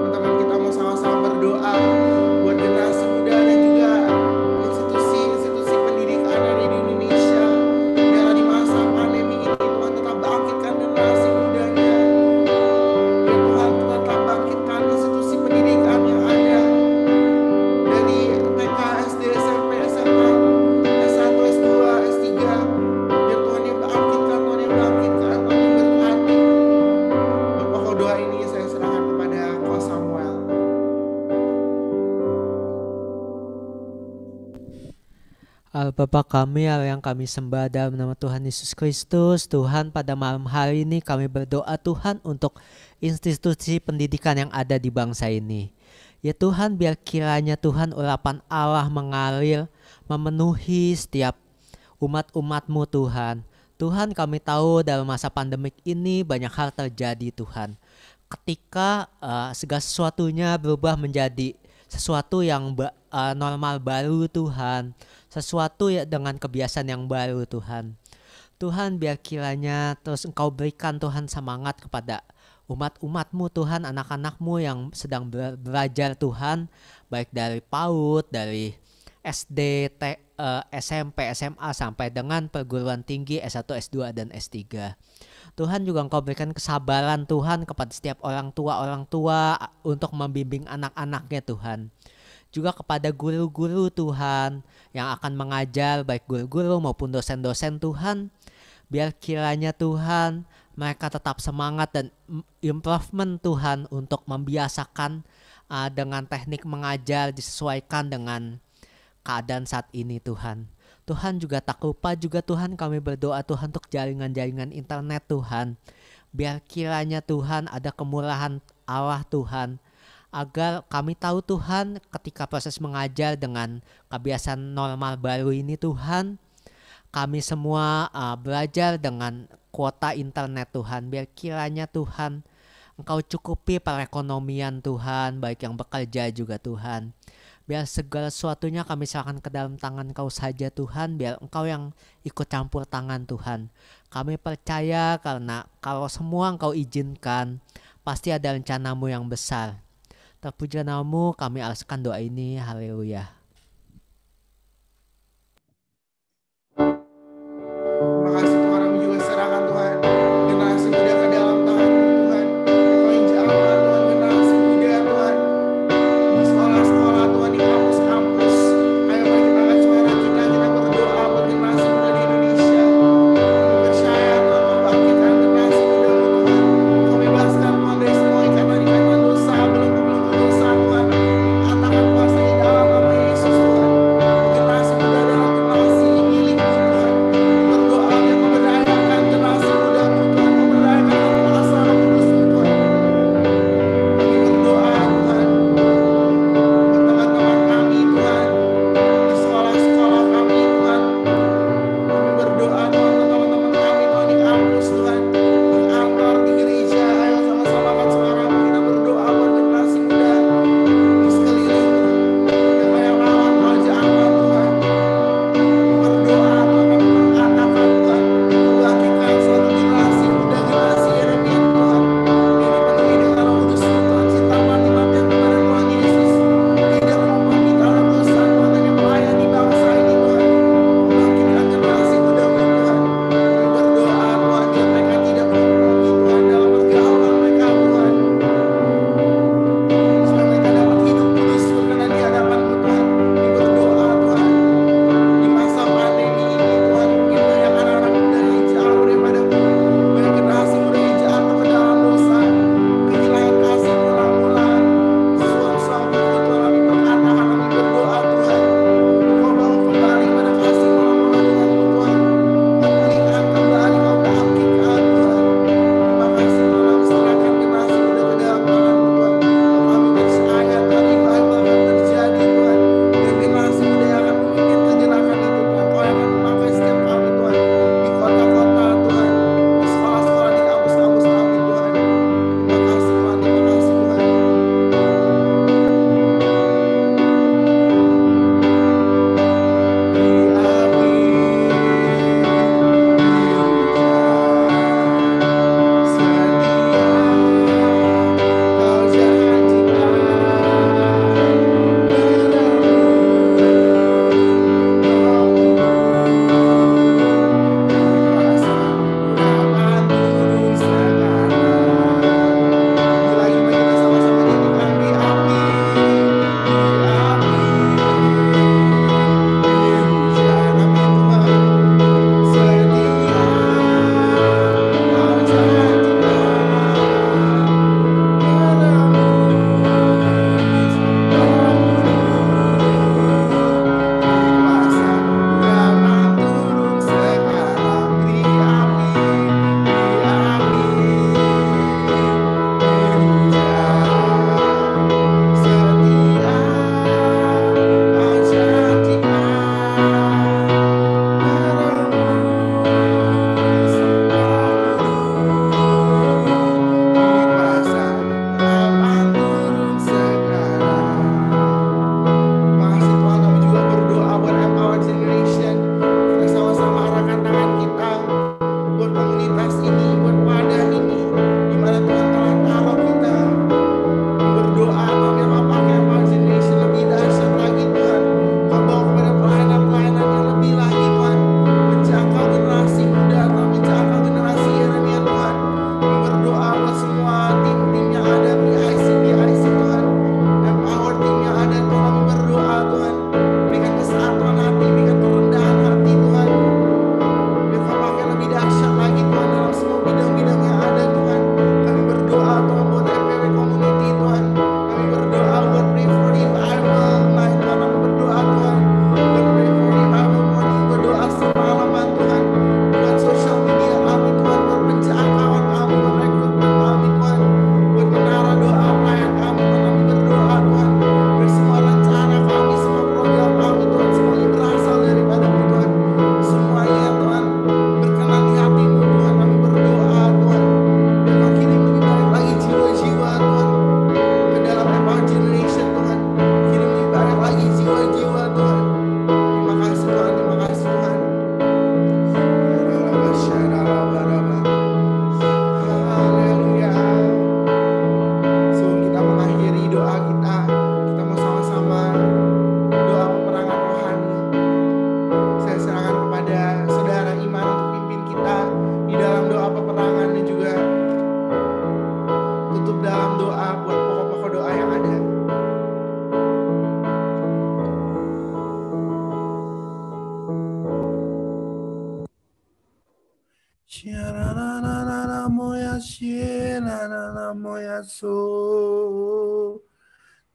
Teman-teman, kita mau sama-sama berdoa buat generasi muda dan juga institusi-institusi pendidikan yang ada di Indonesia. Biarlah di masa pandemi ini Tuhan tetap bangkitkan generasi mudanya. Biar Tuhan tetap bangkitkan institusi pendidikan yang ada dari TK, SD, SMP, SMA, S1, S2, S3. Biar Tuhan yang bangkitkan, Tuhan yang bangkitkan, Tuhan yang berkati. Pokok doa ini saya serahkan kepada Ko Samuel. Bapa kami yang kami sembah dalam nama Tuhan Yesus Kristus. Tuhan, pada malam hari ini kami berdoa Tuhan untuk institusi pendidikan yang ada di bangsa ini. Ya Tuhan, biar kiranya Tuhan urapan Allah mengalir memenuhi setiap umat-umat-Mu Tuhan. Tuhan, kami tahu dalam masa pandemik ini banyak hal terjadi Tuhan. Ketika segala sesuatunya berubah menjadi sesuatu yang normal baru Tuhan, sesuatu ya dengan kebiasaan yang baru Tuhan. Tuhan, biar kiranya terus Engkau berikan Tuhan semangat kepada umat-umat-Mu Tuhan, anak-anak-Mu yang sedang belajar Tuhan, baik dari PAUD, dari SD, SMP, SMA sampai dengan perguruan tinggi S1, S2 dan S3. Tuhan, juga Engkau berikan kesabaran Tuhan kepada setiap orang tua untuk membimbing anak-anaknya Tuhan. Juga kepada guru-guru Tuhan yang akan mengajar, baik guru-guru maupun dosen-dosen Tuhan, biar kiranya Tuhan mereka tetap semangat dan improvement Tuhan untuk membiasakan dengan teknik mengajar disesuaikan dengan keadaan saat ini Tuhan. Tuhan juga tak lupa juga Tuhan kami berdoa Tuhan untuk jaringan-jaringan internet Tuhan. Biar kiranya Tuhan ada kemurahan Allah Tuhan. Agar kami tahu Tuhan ketika proses mengajar dengan kebiasaan normal baru ini Tuhan, kami semua belajar dengan kuota internet Tuhan. Biar kiranya Tuhan Engkau cukupi perekonomian Tuhan, baik yang bekerja juga Tuhan. Biar segala sesuatunya kami serahkan ke dalam tangan Engkau saja Tuhan. Biar Engkau yang ikut campur tangan Tuhan. Kami percaya karena kalau semua Engkau izinkan, pasti ada rencanamu yang besar. Terpuji namamu, kami alaskan doa ini. Haleluya. Terima kasih Tuhan, kami juga serahkan Tuhan generasi muda ke dalam tangan-Mu Tuhan. Kami jamah Tuhan generasi muda Tuhan di sekolah-sekolah Tuhan, di kampus-kampus. Ayo mari kita angkat suara kita berdoa buat generasi muda di Indonesia. Kami percaya Tuhan membangkitkan generasi muda-Mu Tuhan. Kau bebaskan Tuhan dari semua ikatan-ikatan dosa, belenggu-belenggu dosa Tuhan. Katakan kuasa di dalam nama Yesus.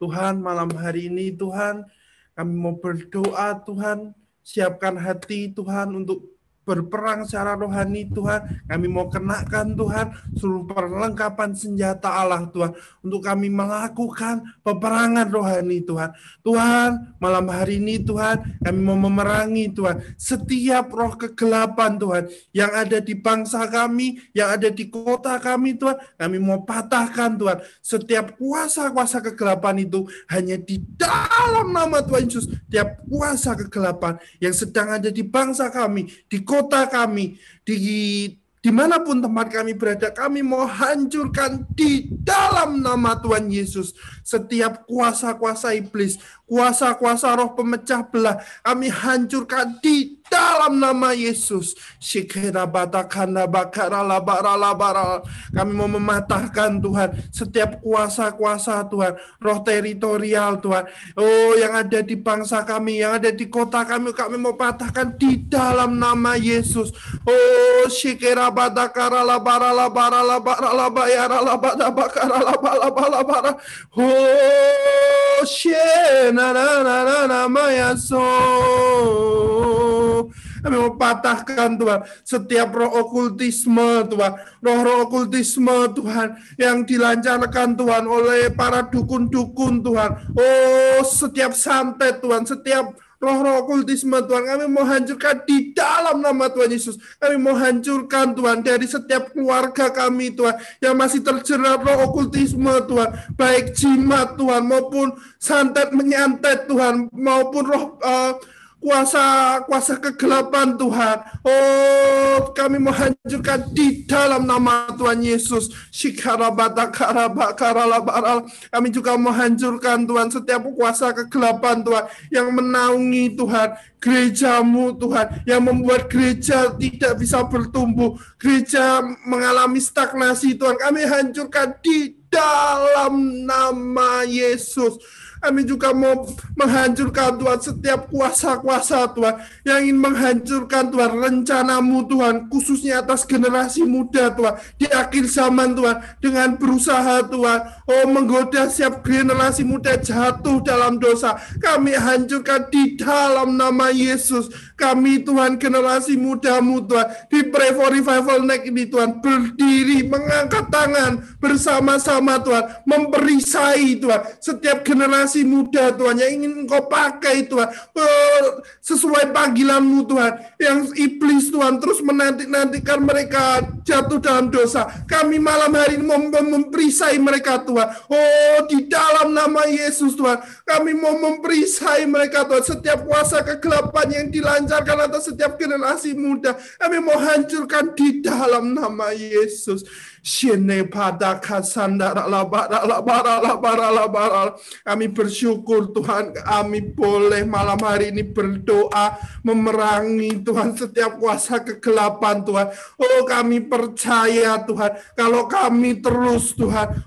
Tuhan, malam hari ini Tuhan, kami mau berdoa Tuhan, siapkan hati Tuhan untuk berperang secara rohani Tuhan. Kami mau kenakan Tuhan seluruh perlengkapan senjata Allah Tuhan, untuk kami melakukan peperangan rohani Tuhan. Tuhan, malam hari ini Tuhan, kami mau memerangi Tuhan setiap roh kegelapan Tuhan yang ada di bangsa kami, yang ada di kota kami Tuhan. Kami mau patahkan Tuhan setiap kuasa-kuasa kegelapan itu hanya di dalam nama Tuhan Yesus. Setiap kuasa kegelapan yang sedang ada di bangsa kami, di kota kami, dimanapun tempat kami berada, kami mau hancurkan di dalam nama Tuhan Yesus. Setiap kuasa-kuasa iblis, kuasa-kuasa roh pemecah belah, kami hancurkan di dalam nama Yesus. Kami mau mematahkan Tuhan setiap kuasa-kuasa Tuhan, roh teritorial Tuhan, yang ada di bangsa kami, yang ada di kota kami, kami mau patahkan di dalam nama Yesus. Kami mau patahkan Tuhan setiap roh okultisme Tuhan, roh-roh okultisme Tuhan yang dilancarkan Tuhan oleh para dukun-dukun Tuhan. Setiap santet Tuhan, setiap roh-roh okultisme Tuhan, kami mau hancurkan di dalam nama Tuhan Yesus. Kami mau hancurkan Tuhan dari setiap keluarga kami Tuhan yang masih terjerat roh okultisme Tuhan, baik jimat Tuhan maupun santet menyantet Tuhan, maupun roh kuasa kuasa-kegelapan Tuhan. Kami menghancurkan di dalam nama Tuhan Yesus. Kami juga menghancurkan Tuhan setiap kuasa kegelapan Tuhan yang menaungi Tuhan gerejamu Tuhan, yang membuat gereja tidak bisa bertumbuh, gereja mengalami stagnasi Tuhan. Kami hancurkan di dalam nama Yesus. Kami juga mau menghancurkan Tuhan setiap kuasa-kuasa Tuhan yang ingin menghancurkan Tuhan rencanamu Tuhan, khususnya atas generasi muda Tuhan di akhir zaman Tuhan, dengan berusaha Tuhan menggoda setiap generasi muda jatuh dalam dosa. Kami hancurkan di dalam nama Yesus. Kami Tuhan, generasi mudamu Tuhan, di Pray for Revival Next ini Tuhan, berdiri mengangkat tangan bersama-sama Tuhan, memperisai Tuhan setiap generasi muda Tuhan yang ingin Engkau pakai Tuhan, sesuai panggilanmu Tuhan, yang iblis Tuhan terus menanti-nantikan mereka jatuh dalam dosa. Kami malam hari ini memperisai mereka Tuhan. Di dalam nama Yesus Tuhan, kami mau memperisai mereka Tuhan, setiap kuasa kegelapan yang dilancarkan atas setiap generasi muda, kami mau hancurkan di dalam nama Yesus. Kami bersyukur Tuhan, kami boleh malam hari ini berdoa memerangi Tuhan setiap kuasa kegelapan Tuhan. Kami percaya Tuhan, kalau kami terus Tuhan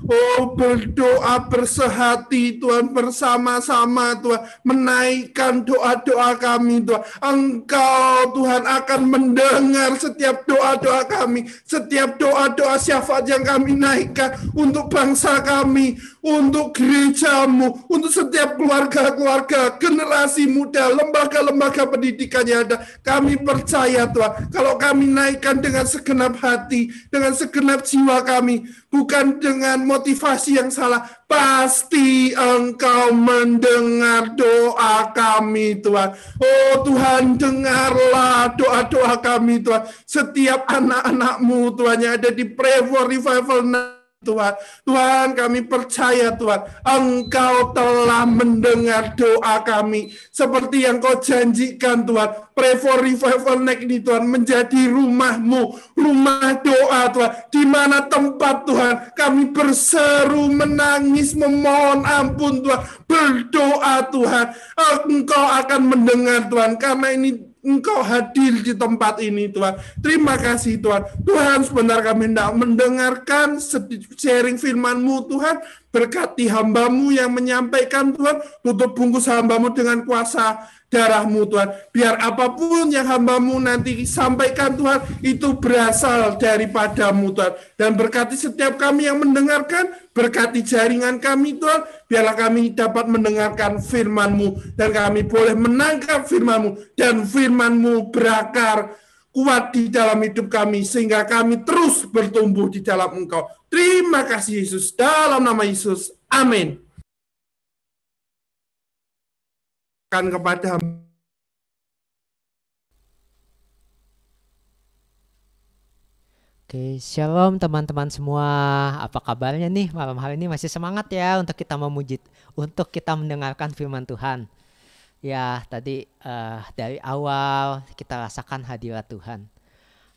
berdoa bersehati Tuhan, bersama-sama Tuhan, menaikkan doa-doa kami Tuhan, Engkau Tuhan akan mendengar setiap doa-doa kami, setiap doa-doa syafaat yang kami naikkan untuk bangsa kami, untuk gerejamu, untuk setiap keluarga-keluarga, generasi muda, lembaga-lembaga pendidikan yang ada. Kami percaya Tuhan, kalau kami naikkan dengan segenap hati, dengan segenap jiwa kami, bukan dengan motivasi yang salah, pasti Engkau mendengar doa kami Tuhan. Tuhan, dengarlah doa-doa kami Tuhan. Setiap anak-anak-Mu Tuhan yang ada di Pray for Revival Tuhan. Tuhan, kami percaya Tuhan, Engkau telah mendengar doa kami. Seperti yang Kau janjikan Tuhan, Pray for Revival Next ini Tuhan menjadi rumah-Mu, rumah doa Tuhan, di mana tempat Tuhan kami berseru, menangis, memohon ampun Tuhan, berdoa Tuhan, Engkau akan mendengar Tuhan, karena ini Engkau hadir di tempat ini Tuhan. Terima kasih Tuhan. Tuhan, sebentar kami hendak mendengarkan sharing firman-Mu Tuhan. Berkati hamba-Mu yang menyampaikan Tuhan. Tutup bungkus hamba-Mu dengan kuasa darah-Mu Tuhan. Biar apapun yang hamba-Mu nanti sampaikan Tuhan, itu berasal daripada-Mu Tuhan. Dan berkati setiap kami yang mendengarkan, berkati jaringan kami Tuhan, biarlah kami dapat mendengarkan firman-Mu, dan kami boleh menangkap firman-Mu, dan firman-Mu berakar kuat di dalam hidup kami, sehingga kami terus bertumbuh di dalam Engkau. Terima kasih Yesus, dalam nama Yesus, amin. Kepada Oke, shalom teman-teman semua. Apa kabarnya nih malam hari ini? Masih semangat ya untuk kita memuji, untuk kita mendengarkan firman Tuhan. Ya, tadi dari awal kita rasakan hadirat Tuhan.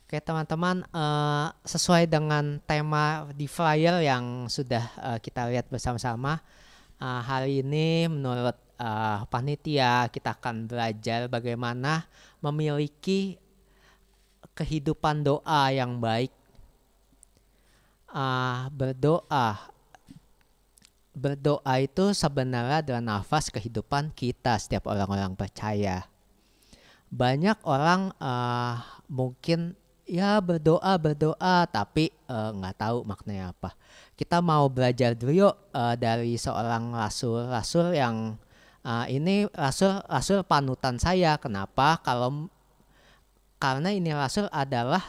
Oke teman-teman, sesuai dengan tema di flyer yang sudah kita lihat bersama-sama, hari ini menurut panitia kita akan belajar bagaimana memiliki kehidupan doa yang baik. Berdoa itu sebenarnya adalah nafas kehidupan kita setiap orang-orang percaya. Banyak orang mungkin ya berdoa tapi nggak tahu maknanya apa. Kita mau belajar dulu yuk dari seorang rasul yang ini rasul panutan saya. Kenapa? Karena ini rasul adalah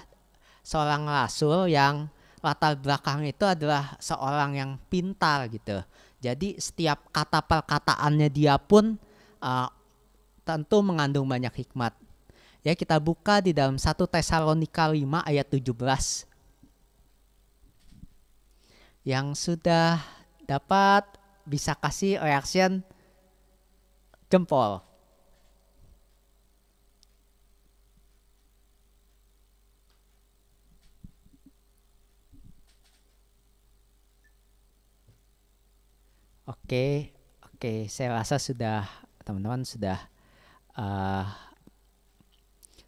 seorang rasul yang latar belakang itu adalah seorang yang pintar gitu. Jadi setiap kata perkataannya dia pun tentu mengandung banyak hikmat. Ya, kita buka di dalam 1 Tesalonika 5 ayat 17. Yang sudah dapat bisa kasih reaction jempol. Oke, saya rasa teman-teman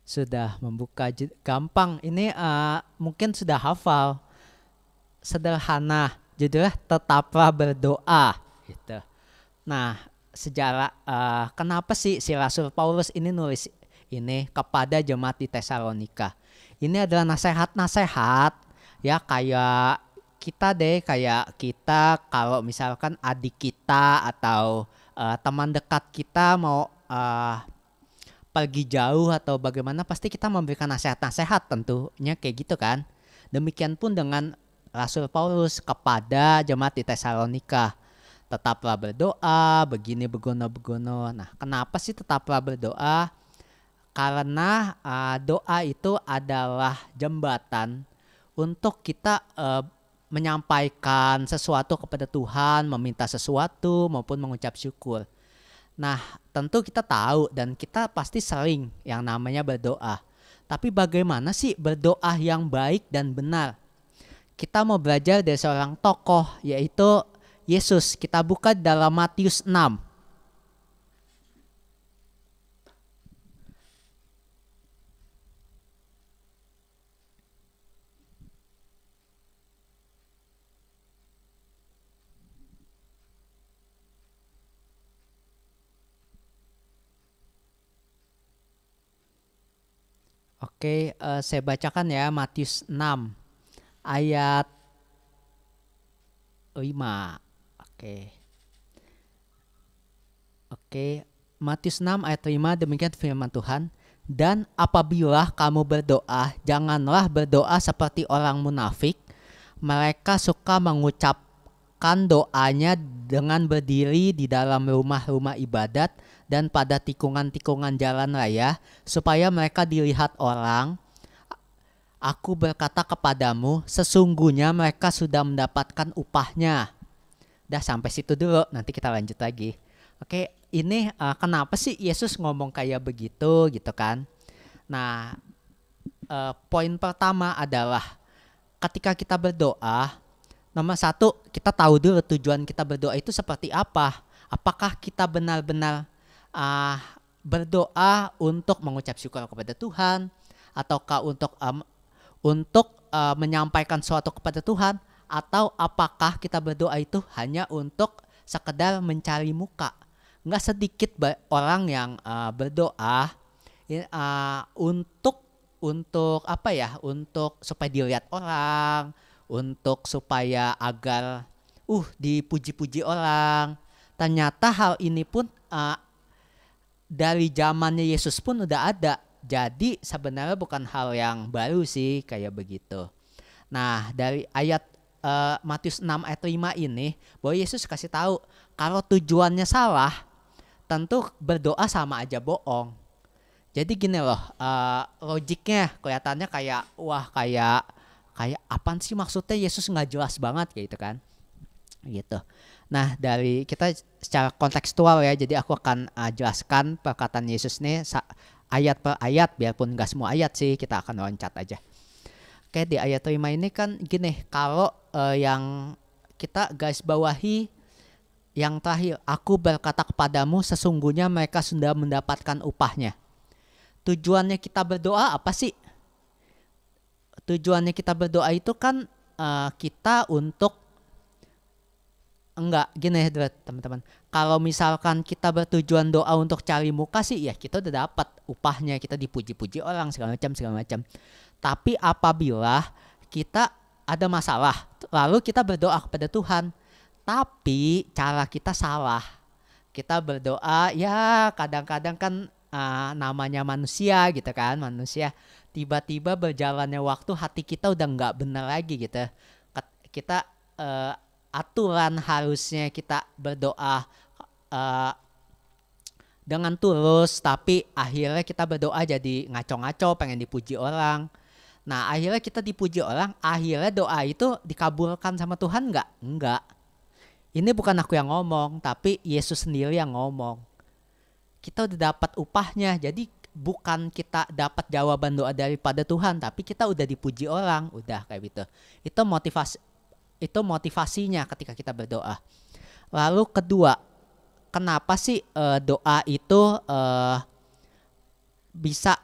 sudah membuka gampang. Ini mungkin sudah hafal. Sederhana, judulnya tetaplah berdoa gitu. Nah, sejarah kenapa sih si Rasul Paulus ini nulis ini kepada jemaat di Tesalonika? Ini adalah nasihat-nasihat ya, kayak kita kalau misalkan adik kita atau teman dekat kita mau pergi jauh atau bagaimana, pasti kita memberikan nasihat-nasihat, tentunya kayak gitu kan. Demikian pun dengan Rasul Paulus kepada jemaat di Tesalonika. Tetaplah berdoa, begini begono. Nah, kenapa sih tetaplah berdoa? Karena doa itu adalah jembatan untuk kita menyampaikan sesuatu kepada Tuhan, meminta sesuatu maupun mengucap syukur. Nah, tentu kita tahu dan kita pasti sering yang namanya berdoa. Tapi bagaimana sih berdoa yang baik dan benar? Kita mau belajar dari seorang tokoh, yaitu Yesus. Kita buka dalam Matius 6. Oke, saya bacakan ya, Matius 6 ayat 5. Oke, Matius 6 ayat 5, demikian firman Tuhan. Dan apabila kamu berdoa, janganlah berdoa seperti orang munafik. Mereka suka mengucapkan doanya dengan berdiri di dalam rumah-rumah ibadat dan pada tikungan-tikungan jalan raya, supaya mereka dilihat orang. Aku berkata kepadamu, sesungguhnya mereka sudah mendapatkan upahnya. Dah sampai situ dulu, nanti kita lanjut lagi. Oke, ini kenapa sih Yesus ngomong kayak begitu gitu kan? Nah, poin pertama adalah ketika kita berdoa, nomor satu, kita tahu dulu tujuan kita berdoa itu seperti apa. Apakah kita benar-benar berdoa untuk mengucap syukur kepada Tuhan, ataukah untuk menyampaikan sesuatu kepada Tuhan, atau apakah kita berdoa itu hanya untuk sekedar mencari muka? nggak sedikit orang yang berdoa untuk apa ya? Untuk supaya dilihat orang, untuk supaya agar dipuji-puji orang. Ternyata hal ini pun dari zamannya Yesus pun udah ada. Jadi sebenarnya bukan hal yang baru sih kayak begitu. Nah, dari ayat Matius 6 ayat 5 ini bahwa Yesus kasih tahu kalau tujuannya salah, tentu berdoa sama aja bohong. Jadi gini loh, logiknya kelihatannya kayak kayak apaan sih maksudnya, Yesus nggak jelas banget kayak gitu kan. Gitu. Nah, dari kita secara kontekstual ya, jadi aku akan jelaskan perkataan Yesus nih ayat per ayat, biarpun nggak semua ayat sih, kita akan loncat aja. Oke, di ayat 5 ini kan gini, kalau yang kita garis bawahi yang terakhir, aku berkata kepadamu sesungguhnya mereka sudah mendapatkan upahnya. Tujuannya kita berdoa apa sih? Tujuannya kita berdoa itu kan kita untuk enggak gini ya teman-teman. Kalau misalkan kita bertujuan doa untuk cari muka sih ya kita udah dapat upahnya, kita dipuji-puji orang segala macam. Tapi apabila kita ada masalah lalu kita berdoa kepada Tuhan, tapi cara kita salah. Kita berdoa ya kadang-kadang kan namanya manusia gitu kan, manusia tiba-tiba berjalannya waktu hati kita udah nggak benar lagi gitu. Kita aturan harusnya kita berdoa dengan tulus, tapi akhirnya kita berdoa jadi ngaco-ngaco, pengen dipuji orang. Nah akhirnya kita dipuji orang, akhirnya doa itu dikabulkan sama Tuhan nggak? Enggak. Ini bukan aku yang ngomong, tapi Yesus sendiri yang ngomong. Kita udah dapat upahnya, jadi bukan kita dapat jawaban doa daripada Tuhan, tapi kita udah dipuji orang, udah kayak gitu. Itu motivasinya ketika kita berdoa. Lalu kedua, kenapa sih doa itu bisa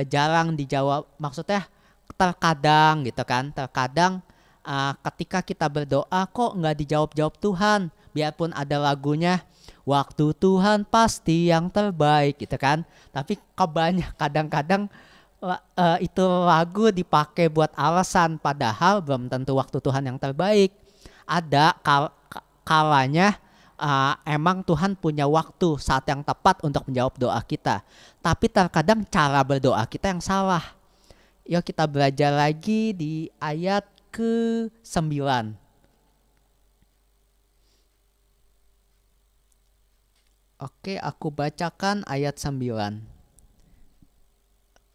jarang dijawab? Maksudnya terkadang gitu kan, terkadang ketika kita berdoa kok nggak dijawab-jawab Tuhan, biarpun ada lagunya waktu Tuhan pasti yang terbaik gitu kan, tapi kadang-kadang itu lagu dipakai buat alasan, padahal belum tentu waktu Tuhan yang terbaik. Ada kalanya emang Tuhan punya waktu saat yang tepat untuk menjawab doa kita, tapi terkadang cara berdoa kita yang salah. Yuk kita belajar lagi di ayat ke-9. Oke, aku bacakan ayat 9.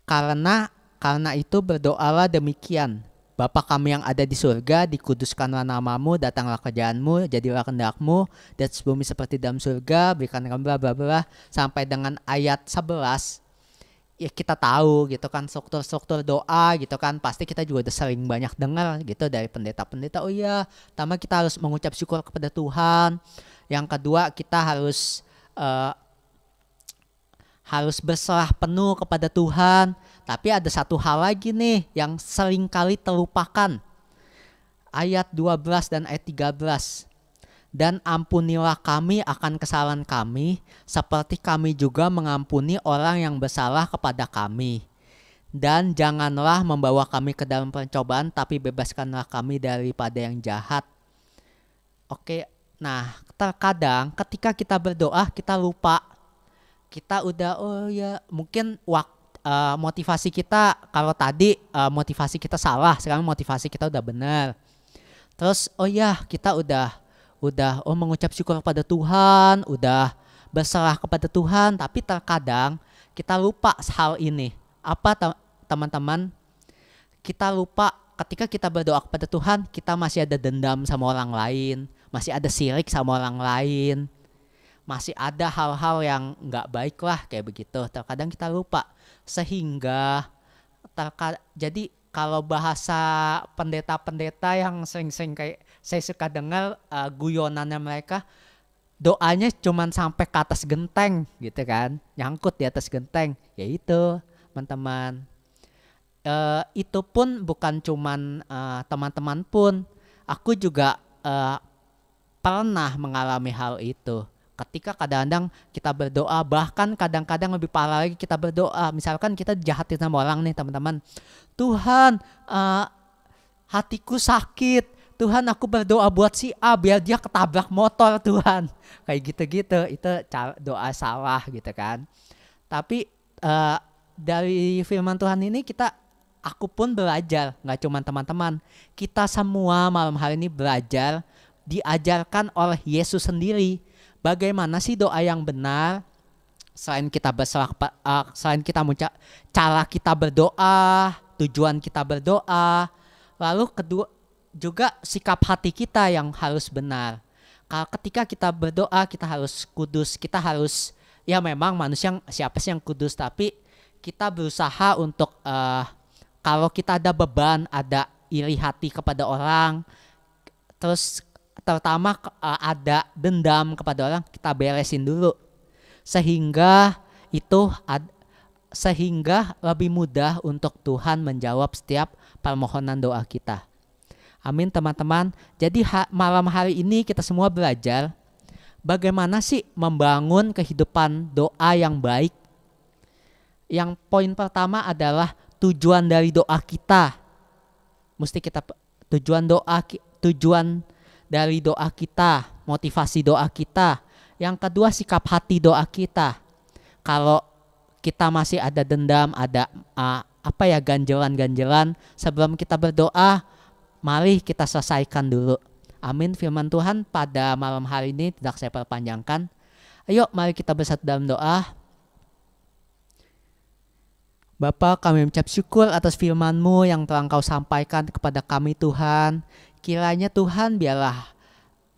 Karena itu berdoalah demikian. Bapa kami yang ada di surga, dikuduskanlah namamu, datanglah kerjaanmu, jadilah kehendakmu di atas bumi seperti dalam surga, berikan kami bla bla bla sampai dengan ayat 11. Ya kita tahu gitu kan struktur doa gitu kan, pasti kita juga udah sering banyak dengar gitu dari pendeta-pendeta. Oh iya, pertama kita harus mengucap syukur kepada Tuhan. Yang kedua kita harus berserah penuh kepada Tuhan. Tapi ada satu hal lagi nih yang sering kali terlupakan. Ayat 12 dan ayat 13. Dan ampunilah kami akan kesalahan kami, seperti kami juga mengampuni orang yang bersalah kepada kami. Dan janganlah membawa kami ke dalam pencobaan, tapi bebaskanlah kami daripada yang jahat. Oke, nah terkadang ketika kita berdoa kita lupa. Kita udah mungkin motivasi kita, kalau tadi motivasi kita salah, sekarang motivasi kita udah benar. Terus kita udah mengucap syukur kepada Tuhan, udah berserah kepada Tuhan, tapi terkadang kita lupa hal ini. Apa teman-teman? Kita lupa ketika kita berdoa kepada Tuhan, kita masih ada dendam sama orang lain, masih ada sirik sama orang lain, masih ada hal-hal yang nggak baik lah kayak begitu. Terkadang kita lupa, sehingga jadi kalau bahasa pendeta-pendeta yang sering-sering kayak saya suka dengar guyonannya mereka, doanya cuman sampai ke atas genteng gitu kan, nyangkut di atas genteng. Ya itu teman-teman, itu pun bukan cuman teman-teman pun, aku juga pernah mengalami hal itu. Ketika kadang-kadang kita berdoa, bahkan kadang-kadang lebih parah lagi kita berdoa, misalkan kita jahatin sama orang nih teman-teman, Tuhan hatiku sakit, Tuhan aku berdoa buat si A biar dia ketabrak motor Tuhan, kayak gitu-gitu, itu doa salah gitu kan. Tapi dari firman Tuhan ini aku pun belajar, gak cuma teman-teman, kita semua malam hari ini belajar, diajarkan oleh Yesus sendiri. Bagaimana sih doa yang benar? Selain kita selain kita cara kita berdoa, tujuan kita berdoa, lalu kedua juga sikap hati kita yang harus benar. Ketika kita berdoa kita harus kudus, kita harus, ya memang manusia siapa sih yang kudus, tapi kita berusaha untuk kalau kita ada beban, ada iri hati kepada orang, terus terutama ada dendam kepada orang, kita beresin dulu sehingga lebih mudah untuk Tuhan menjawab setiap permohonan doa kita. Amin teman-teman. Jadi malam hari ini kita semua belajar bagaimana sih membangun kehidupan doa yang baik. Yang poin pertama adalah tujuan dari doa kita. Tujuan dari doa kita, motivasi doa kita. Yang kedua, sikap hati doa kita. Kalau kita masih ada dendam, ada ganjelan-ganjelan, sebelum kita berdoa, mari kita selesaikan dulu. Amin. Firman Tuhan pada malam hari ini tidak saya perpanjangkan. Ayo mari kita bersatu dalam doa. Bapa, kami mengucap syukur atas firman-Mu yang telah Engkau sampaikan kepada kami Tuhan. Kiranya Tuhan biarlah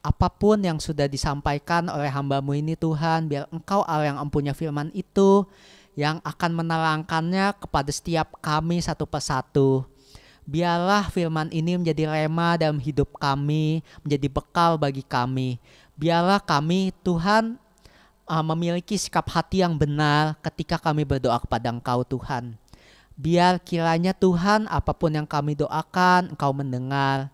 apapun yang sudah disampaikan oleh hamba-Mu ini Tuhan, biar Engkau Allah yang mempunyai firman itu yang akan menerangkannya kepada setiap kami satu persatu. Biarlah firman ini menjadi rema dalam hidup kami, menjadi bekal bagi kami. Biarlah kami Tuhan memiliki sikap hati yang benar ketika kami berdoa kepada Engkau Tuhan. Biar kiranya Tuhan apapun yang kami doakan Engkau mendengar.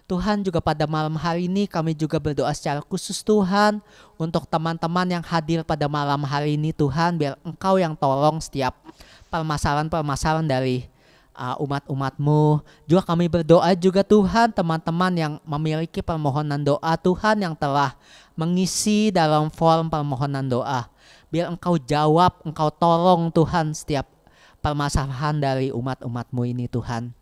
Tuhan juga pada malam hari ini kami juga berdoa secara khusus Tuhan untuk teman-teman yang hadir pada malam hari ini Tuhan, biar Engkau yang tolong setiap permasalahan-permasalahan dari umat-umat-Mu. Juga kami berdoa juga Tuhan teman-teman yang memiliki permohonan doa Tuhan yang telah mengisi dalam form permohonan doa. Biar Engkau jawab, Engkau tolong Tuhan setiap permasalahan dari umat-umat-Mu ini Tuhan.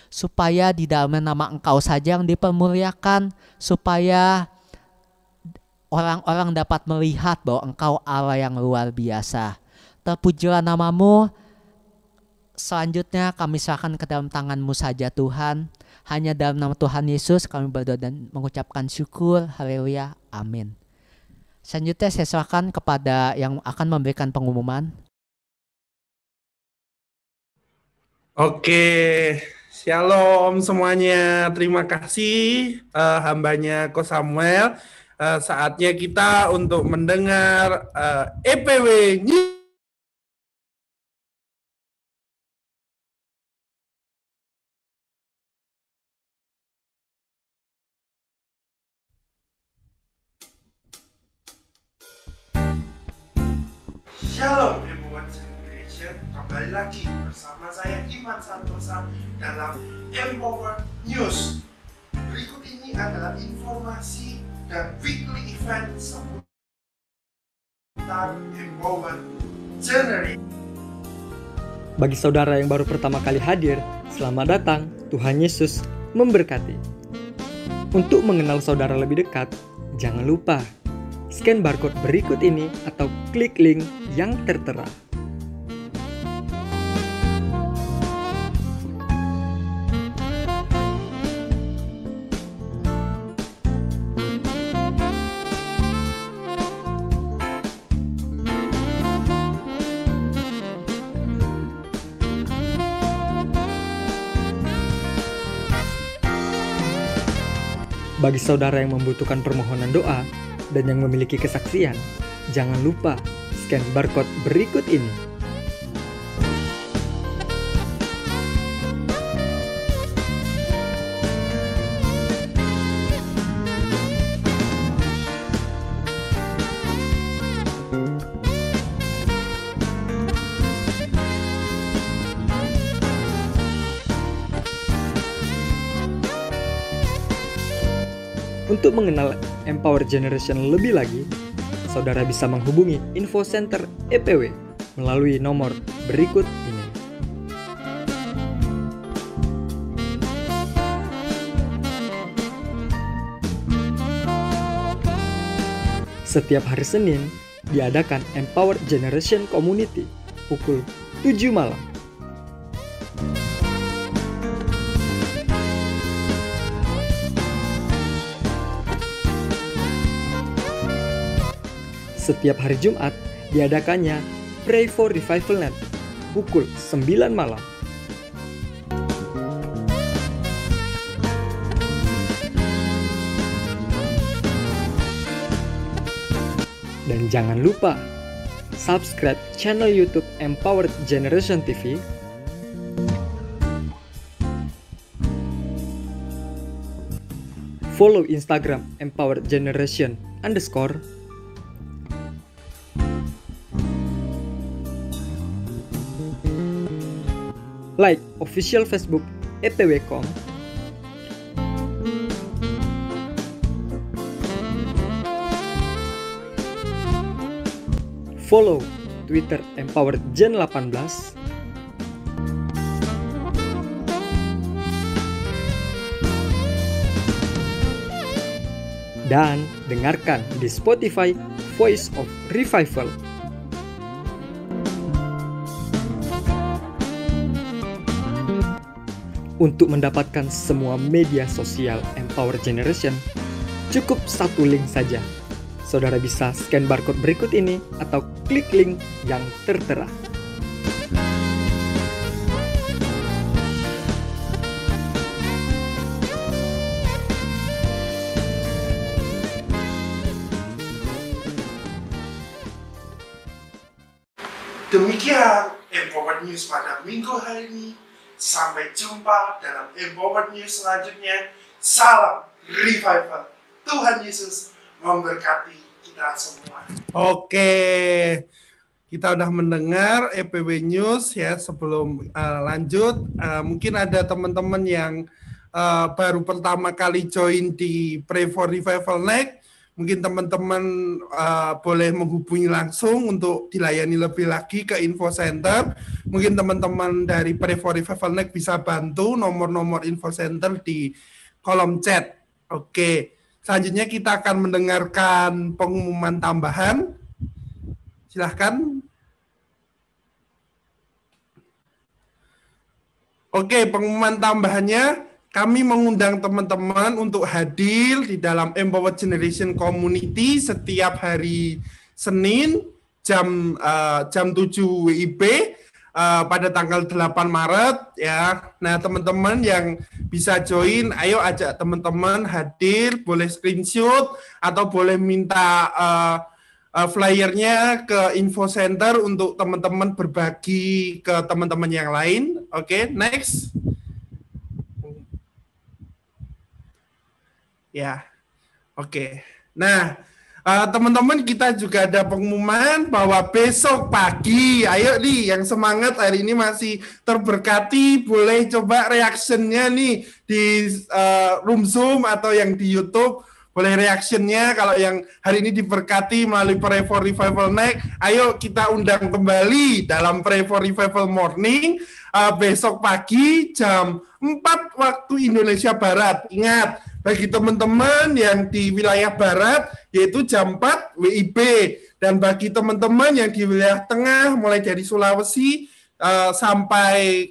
Supaya di dalam nama Engkau saja yang dipermuliakan, supaya orang-orang dapat melihat bahwa Engkau Allah yang luar biasa. Terpujilah nama-Mu. Selanjutnya kami serahkan ke dalam tangan-Mu saja Tuhan. Hanya dalam nama Tuhan Yesus kami berdoa dan mengucapkan syukur. Haleluya. Amin. Selanjutnya saya serahkan kepada yang akan memberikan pengumuman. Oke, shalom semuanya. Terima kasih hambanya Ko Samuel. Saatnya kita untuk mendengar EPW News. Shalom everyone celebration, kembali lagi bersama saya Iman Santosa dalam Empower News. Berikut ini adalah informasi dan weekly event seputar Empower January. Bagi saudara yang baru pertama kali hadir, selamat datang, Tuhan Yesus memberkati. Untuk mengenal saudara lebih dekat, jangan lupa scan barcode berikut ini atau klik link yang tertera. Bagi saudara yang membutuhkan permohonan doa dan yang memiliki kesaksian, jangan lupa scan barcode berikut ini. Untuk mengenal Empower Generation lebih lagi, saudara bisa menghubungi Info Center EPW melalui nomor berikut ini. Setiap hari Senin diadakan Empower Generation Community pukul 7 malam. Setiap hari Jumat diadakannya Pray for Revival Net pukul 9 malam. Dan jangan lupa subscribe channel YouTube Empowered Generation TV, follow Instagram Empowered Generation _ like official Facebook EPW.com, follow Twitter Empowered Gen 18, dan dengarkan di Spotify Voice of Revival. Untuk mendapatkan semua media sosial Empower Generation, cukup satu link saja. Saudara bisa scan barcode berikut ini atau klik link yang tertera. Demikian Empowered News pada minggu hari ini. Sampai jumpa dalam Empowered News selanjutnya. Salam Revival. Tuhan Yesus memberkati kita semua. Oke, kita udah mendengar EPW News ya. Sebelum lanjut, mungkin ada teman-teman yang baru pertama kali join di Pray for Revival Next. Mungkin teman-teman boleh menghubungi langsung untuk dilayani lebih lagi ke Info Center. Mungkin teman-teman dari Pray for Revival Next bisa bantu nomor-nomor Info Center di kolom chat. Oke, selanjutnya kita akan mendengarkan pengumuman tambahan. Silahkan. Oke, pengumuman tambahannya. Kami mengundang teman-teman untuk hadir di dalam Empowered Generation Community setiap hari Senin jam 7 WIB pada tanggal 8 Maret ya. Nah, teman-teman yang bisa join, ayo ajak teman-teman hadir, boleh screenshot atau boleh minta flyernya ke Info Center untuk teman-teman berbagi ke teman-teman yang lain. Oke, next. Ya, oke. Nah, teman-teman kita juga ada pengumuman bahwa besok pagi, ayo nih yang semangat hari ini masih terberkati, boleh coba reactionnya nih di room Zoom atau yang di YouTube, boleh reactionnya. Kalau yang hari ini diberkati melalui Pray for Revival Next, ayo kita undang kembali dalam Pray for Revival Morning besok pagi jam 4 waktu Indonesia Barat. Ingat, bagi teman-teman yang di wilayah Barat, yaitu jam 4 WIB. Dan bagi teman-teman yang di wilayah Tengah, mulai dari Sulawesi sampai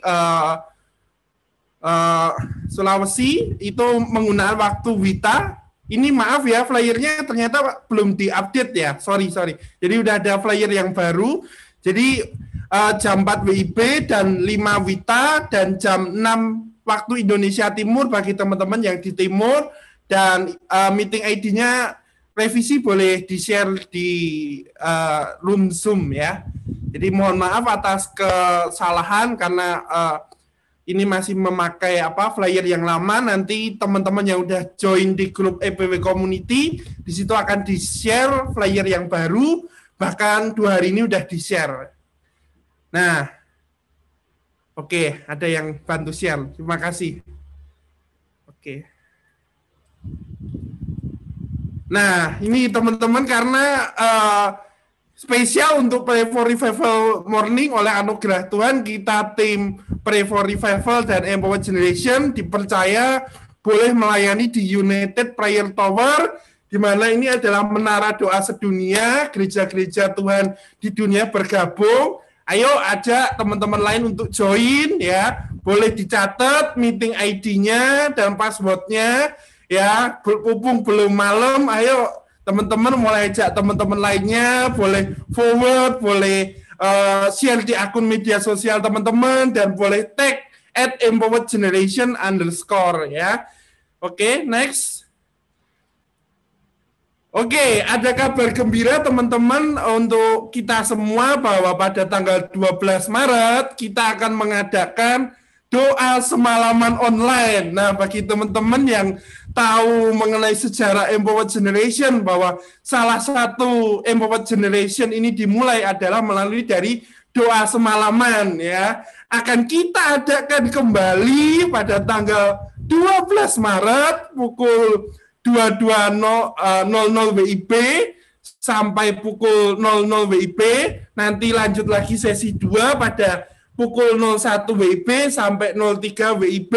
Sulawesi, itu menggunakan waktu WITA. Ini maaf ya, flyernya ternyata belum diupdate ya, sorry. Jadi udah ada flyer yang baru. Jadi jam 4 WIB dan 5 WITA dan jam 6 waktu Indonesia Timur bagi teman-teman yang di Timur, dan meeting ID-nya revisi boleh di-share di room Zoom ya. Jadi mohon maaf atas kesalahan karena ini masih memakai flyer yang lama. Nanti teman-teman yang udah join di grup EPW Community, di situ akan di-share flyer yang baru, bahkan 2 hari ini udah di-share. Nah, oke, ada yang bantu share. Terima kasih. Oke. Nah, ini teman-teman karena spesial untuk Pray for Revival Morning oleh anugerah Tuhan, kita tim Pray for Revival dan Empower Generation dipercaya boleh melayani di United Prayer Tower, di mana ini adalah menara doa sedunia, gereja-gereja Tuhan di dunia bergabung. Ayo ajak teman-teman lain untuk join ya, boleh dicatat meeting ID-nya dan password-nya ya, berhubung belum malam, ayo teman-teman mulai ajak teman-teman lainnya, boleh forward, boleh share di akun media sosial teman-teman, dan boleh tag @empoweredgeneration_ ya. Oke, next. Oke, ada kabar gembira teman-teman untuk kita semua bahwa pada tanggal 12 Maret kita akan mengadakan doa semalaman online. Nah, bagi teman-teman yang tahu mengenai sejarah Empowered Generation, bahwa salah satu Empowered Generation ini dimulai adalah melalui dari doa semalaman ya. Akan kita adakan kembali pada tanggal 12 Maret pukul 22.00 WIB sampai pukul 00 WIB. Nanti lanjut lagi sesi 2 pada pukul 01 WIB sampai 03 WIB.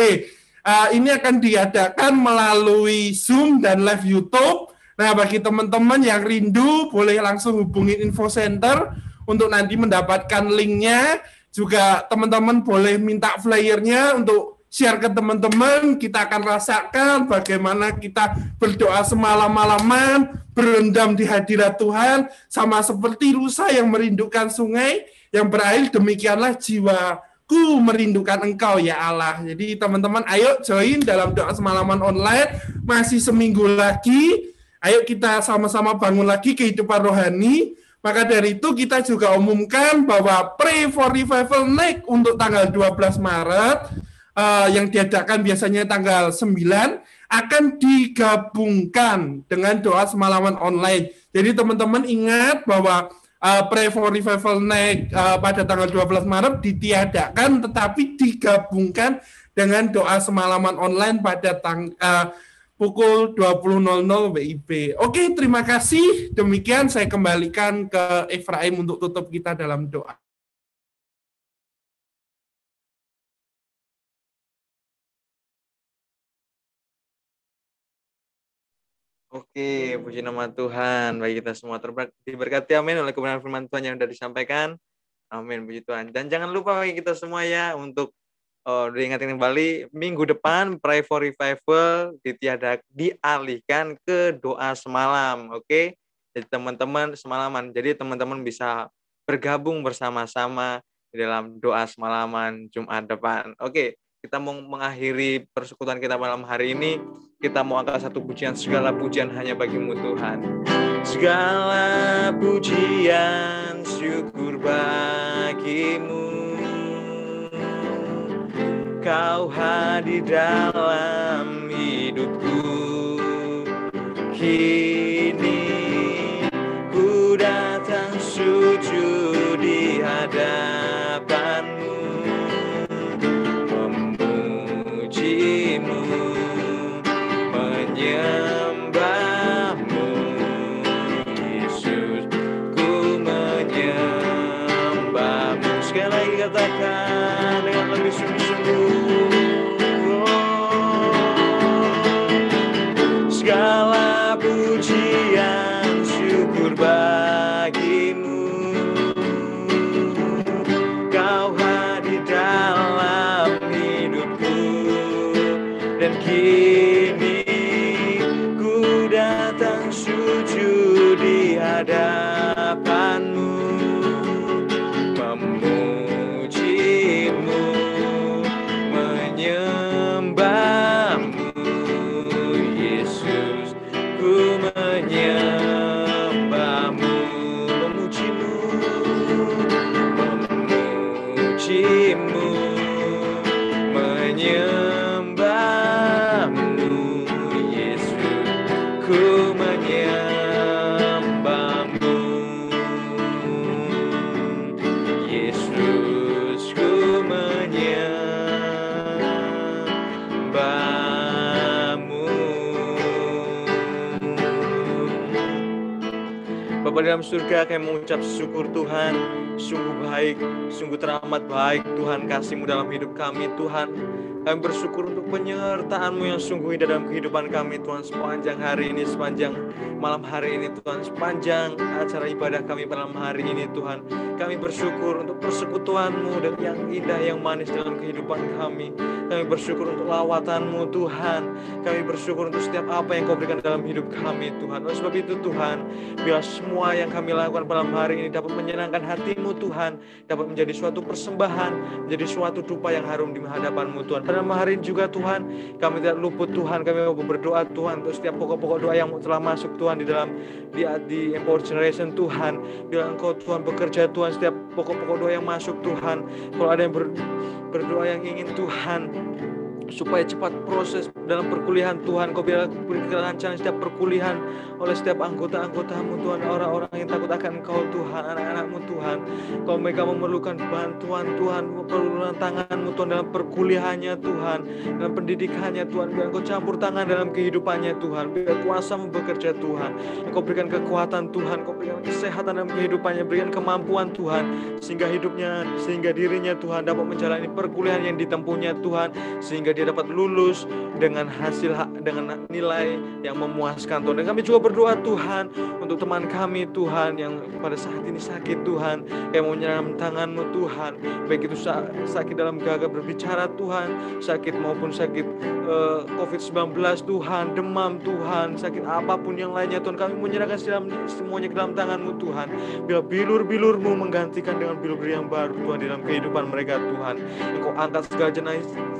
Ini akan diadakan melalui Zoom dan live YouTube. Nah, bagi teman-teman yang rindu, boleh langsung hubungi info center untuk nanti mendapatkan linknya. Juga teman-teman boleh minta flyernya untuk share ke teman-teman. Kita akan rasakan bagaimana kita berdoa semalam-malaman, berendam di hadirat Tuhan, sama seperti rusa yang merindukan sungai, yang berakhir demikianlah jiwaku merindukan Engkau ya Allah. Jadi teman-teman ayo join dalam doa semalaman online, masih seminggu lagi. Ayo kita sama-sama bangun lagi kehidupan rohani. Maka dari itu kita juga umumkan bahwa Pray for Revival Night untuk tanggal 12 Maret yang diadakan biasanya tanggal 9 akan digabungkan dengan doa semalaman online. Jadi teman-teman ingat bahwa Pray for Revival Night pada tanggal 12 Maret ditiadakan tetapi digabungkan dengan doa semalaman online pada pukul 20.00 WIB. Oke, terima kasih. Demikian saya kembalikan ke Efraim untuk tutup kita dalam doa. Oke, puji nama Tuhan. Bagi kita semua diberkati, amin, oleh kebenaran firman Tuhan yang sudah disampaikan. Amin, puji Tuhan. Dan jangan lupa bagi kita semua ya, untuk diingatkan kembali, minggu depan Pray for Revival dialihkan ke doa semalam. Oke, jadi teman-teman semalaman. Jadi teman-teman bisa bergabung bersama-sama di dalam doa semalaman Jumat depan. Oke, kita mau mengakhiri persekutuan kita malam hari ini. Kita mau angkat satu pujian, segala pujian hanya bagimu Tuhan. Segala pujian syukur bagimu, Kau hadir dalam hidupku. Kini ku datang sujud di hadapanmu, memujimu, menyembahmu. Yesus, ku menyembahmu. Sekali lagi katakan dengan lebih sungguh-sungguh. Segala pujian syukur bagimu, Kau hadir dalam hidupku. Dan kini ku datang sujud di hadapanmu, memujimu, menyembahmu. Yesus, ku menyembahmu, memujimu, memujimu, menyembahmu. Yesus, ku menyembahmu. Yesus, ku menyembahmu. Bapa di dalam surga, kami mengucap syukur Tuhan, sungguh baik, sungguh teramat baik Tuhan kasih-Mu dalam hidup kami Tuhan. Kami bersyukur untuk penyertaan-Mu yang sungguh indah dalam kehidupan kami Tuhan, sepanjang hari ini, sepanjang malam hari ini Tuhan, sepanjang acara ibadah kami pada malam hari ini Tuhan. Kami bersyukur untuk persekutuan-Mu dan yang indah, yang manis dalam kehidupan kami. Kami bersyukur untuk lawatan-Mu Tuhan. Kami bersyukur untuk setiap apa yang Kau berikan dalam hidup kami Tuhan. Oleh sebab itu Tuhan, biar semua yang kami lakukan pada malam hari ini dapat menyenangkan hati-Mu Tuhan, dapat menjadi suatu persembahan, menjadi suatu dupa yang harum di hadapan-Mu Tuhan. Pada malam hari ini juga Tuhan, kami tidak luput Tuhan, kami mau berdoa Tuhan untuk setiap pokok-pokok doa yang telah masuk Tuhan di Empower Generation Tuhan. Bila Engkau Tuhan bekerja Tuhan, setiap pokok-pokok doa yang masuk Tuhan, kalau ada yang berdoa yang ingin Tuhan supaya cepat proses dalam perkuliahan Tuhan, Kau biar beri kelancaran setiap perkuliahan oleh setiap anggota-anggotamu Tuhan, orang-orang yang takut akan Kau Tuhan, anak-anakmu Tuhan. Kau mereka memerlukan bantuan Tuhan, memerlukan tangan-Mu Tuhan dalam perkuliahannya Tuhan, dalam pendidikannya Tuhan. Biar Kau campur tangan dalam kehidupannya Tuhan, biar kuasa-Mu bekerja Tuhan. Kau berikan kekuatan Tuhan, Kau berikan kesehatan dalam kehidupannya, berikan kemampuan Tuhan, sehingga dirinya Tuhan dapat menjalani perkuliahan yang ditempuhnya Tuhan, sehingga dia dapat lulus dengan dengan nilai yang memuaskan Tuhan. Dan kami juga berdoa Tuhan untuk teman kami Tuhan yang pada saat ini sakit Tuhan, yang mau menyerahkan tangan-Mu Tuhan, baik itu sakit dalam gagal berbicara Tuhan, sakit maupun sakit COVID-19 Tuhan, demam Tuhan, sakit apapun yang lainnya Tuhan, kami menyerahkan semuanya ke dalam tangan-Mu Tuhan. Bila bilur-bilur-Mu menggantikan dengan bilur yang baru Tuhan di dalam kehidupan mereka Tuhan. Engkau angkat segala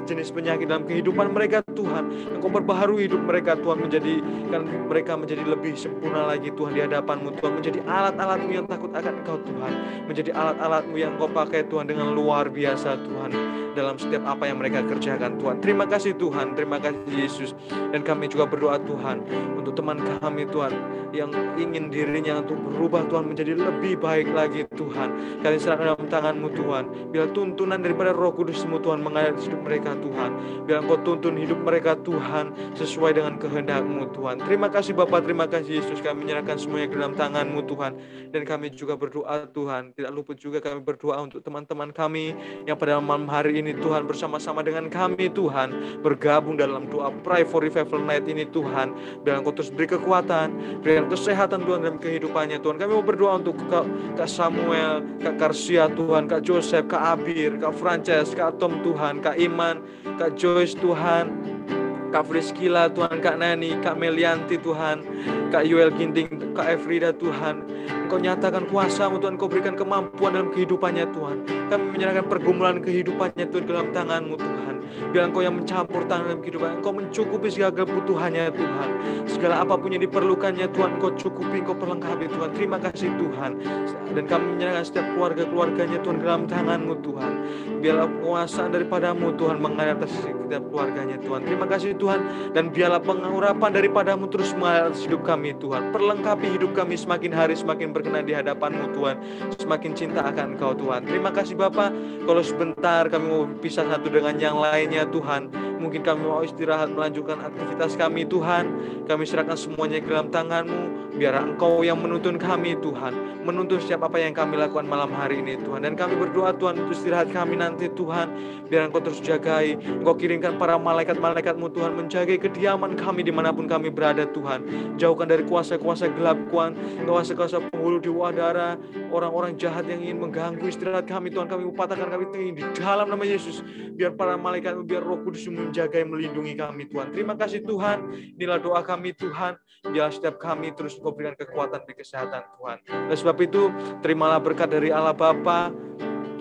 jenis penyakit dalam kehidupan mereka Tuhan. Engkau perbaharui hidup mereka Tuhan, menjadikan mereka menjadi lebih sempurna lagi Tuhan di hadapan-Mu Tuhan, menjadi alat-alat-Mu yang takut akan Engkau Tuhan, menjadi alat-alat-Mu yang Kau pakai Tuhan dengan luar biasa Tuhan dalam setiap apa yang mereka kerjakan Tuhan. Terima kasih Tuhan, terima kasih Yesus. Dan kami juga berdoa Tuhan untuk teman kami Tuhan yang ingin dirinya untuk berubah Tuhan menjadi lebih baik lagi Tuhan. Kami serahkan dalam tangan-Mu Tuhan. Bila tuntunan daripada Roh Kudus-Mu Tuhan mengalir hidup mereka Tuhan, biar Engkau tuntun hidup mereka Tuhan sesuai dengan kehendak-Mu Tuhan. Terima kasih Bapa, terima kasih Yesus. Kami menyerahkan semuanya ke dalam tangan-Mu Tuhan. Dan kami juga berdoa Tuhan, tidak luput juga kami berdoa untuk teman-teman kami yang pada malam hari ini Tuhan bersama-sama dengan kami Tuhan, bergabung dalam doa Pray for Revival Night ini Tuhan. Biar Engkau terus beri kekuatan, berikan kesehatan Tuhan dalam kehidupannya Tuhan. Kami mau berdoa untuk Kak Samuel, Kak Karsia Tuhan, Kak Joseph, Kak Abir, Kak Frances, Kak Tom Tuhan, Kak Iman, Kak Joyce Tuhan, Kak Friskila Tuhan, Kak Nani, Kak Melianti Tuhan, Kak Yuel Ginting, Kak Efrida Tuhan. Engkau nyatakan kuasa-Mu Tuhan, Engkau berikan kemampuan dalam kehidupannya Tuhan. Kami menyerahkan pergumulan kehidupannya Tuhan ke dalam tangan-Mu Tuhan. Biar Engkau yang mencampur tangan dalam kehidupan, Engkau mencukupi segala kebutuhannya Tuhan. Segala apapun yang diperlukannya Tuhan, Engkau cukupi, Engkau perlengkapi Tuhan. Terima kasih Tuhan. Dan kami menyerahkan setiap keluarga-keluarganya Tuhan ke dalam tangan-Mu Tuhan. Biarlah kuasa daripada-Mu Tuhan mengalir atas setiap keluarganya Tuhan. Terima kasih Tuhan. Dan biarlah pengurapan daripada-Mu terus mengalir atas hidup kami Tuhan. Perlengkapi hidup kami semakin hari semakin berkenan di hadapan-Mu Tuhan. Semakin cinta akan Engkau Tuhan. Terima kasih Bapa. Kalau sebentar kami mau berpisah satu dengan yang lainnya Tuhan, mungkin kami mau istirahat melanjutkan aktivitas kami Tuhan, kami serahkan semuanya ke dalam tangan-Mu. Biar Engkau yang menuntun kami Tuhan, menuntun setiap apa yang kami lakukan malam hari ini Tuhan. Dan kami berdoa Tuhan untuk istirahat kami nanti Tuhan, biar Engkau terus jagai. Engkau kirimkan para malaikat-malaikat-Mu Tuhan, menjagai kediaman kami dimanapun kami berada Tuhan. Jauhkan dari kuasa-kuasa gelap Tuhan, kuasa-kuasa penghulu di udara, orang-orang jahat yang ingin mengganggu istirahat kami Tuhan. Kami patahkan, kami tinggi di dalam nama Yesus. Biar para malaikat-Mu, biar Roh Kudus menjaga, melindungi kami Tuhan. Terima kasih Tuhan. Inilah doa kami Tuhan. Biar setiap kami terus Engkau berikan kekuatan di kesehatan Tuhan. Oleh sebab itu, terimalah berkat dari Allah Bapa,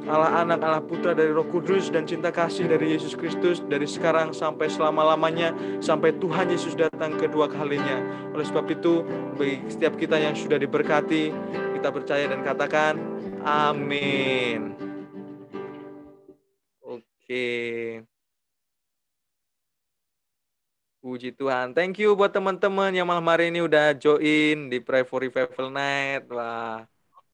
Allah Anak, Allah Putra, dari Roh Kudus, dan cinta kasih dari Yesus Kristus dari sekarang sampai selama-lamanya, sampai Tuhan Yesus datang kedua kalinya. Oleh sebab itu, bagi setiap kita yang sudah diberkati, kita percaya dan katakan amin. Oke. Puji Tuhan. Thank you buat teman-teman yang malam hari ini udah join di Pray for Revival Night. Wah,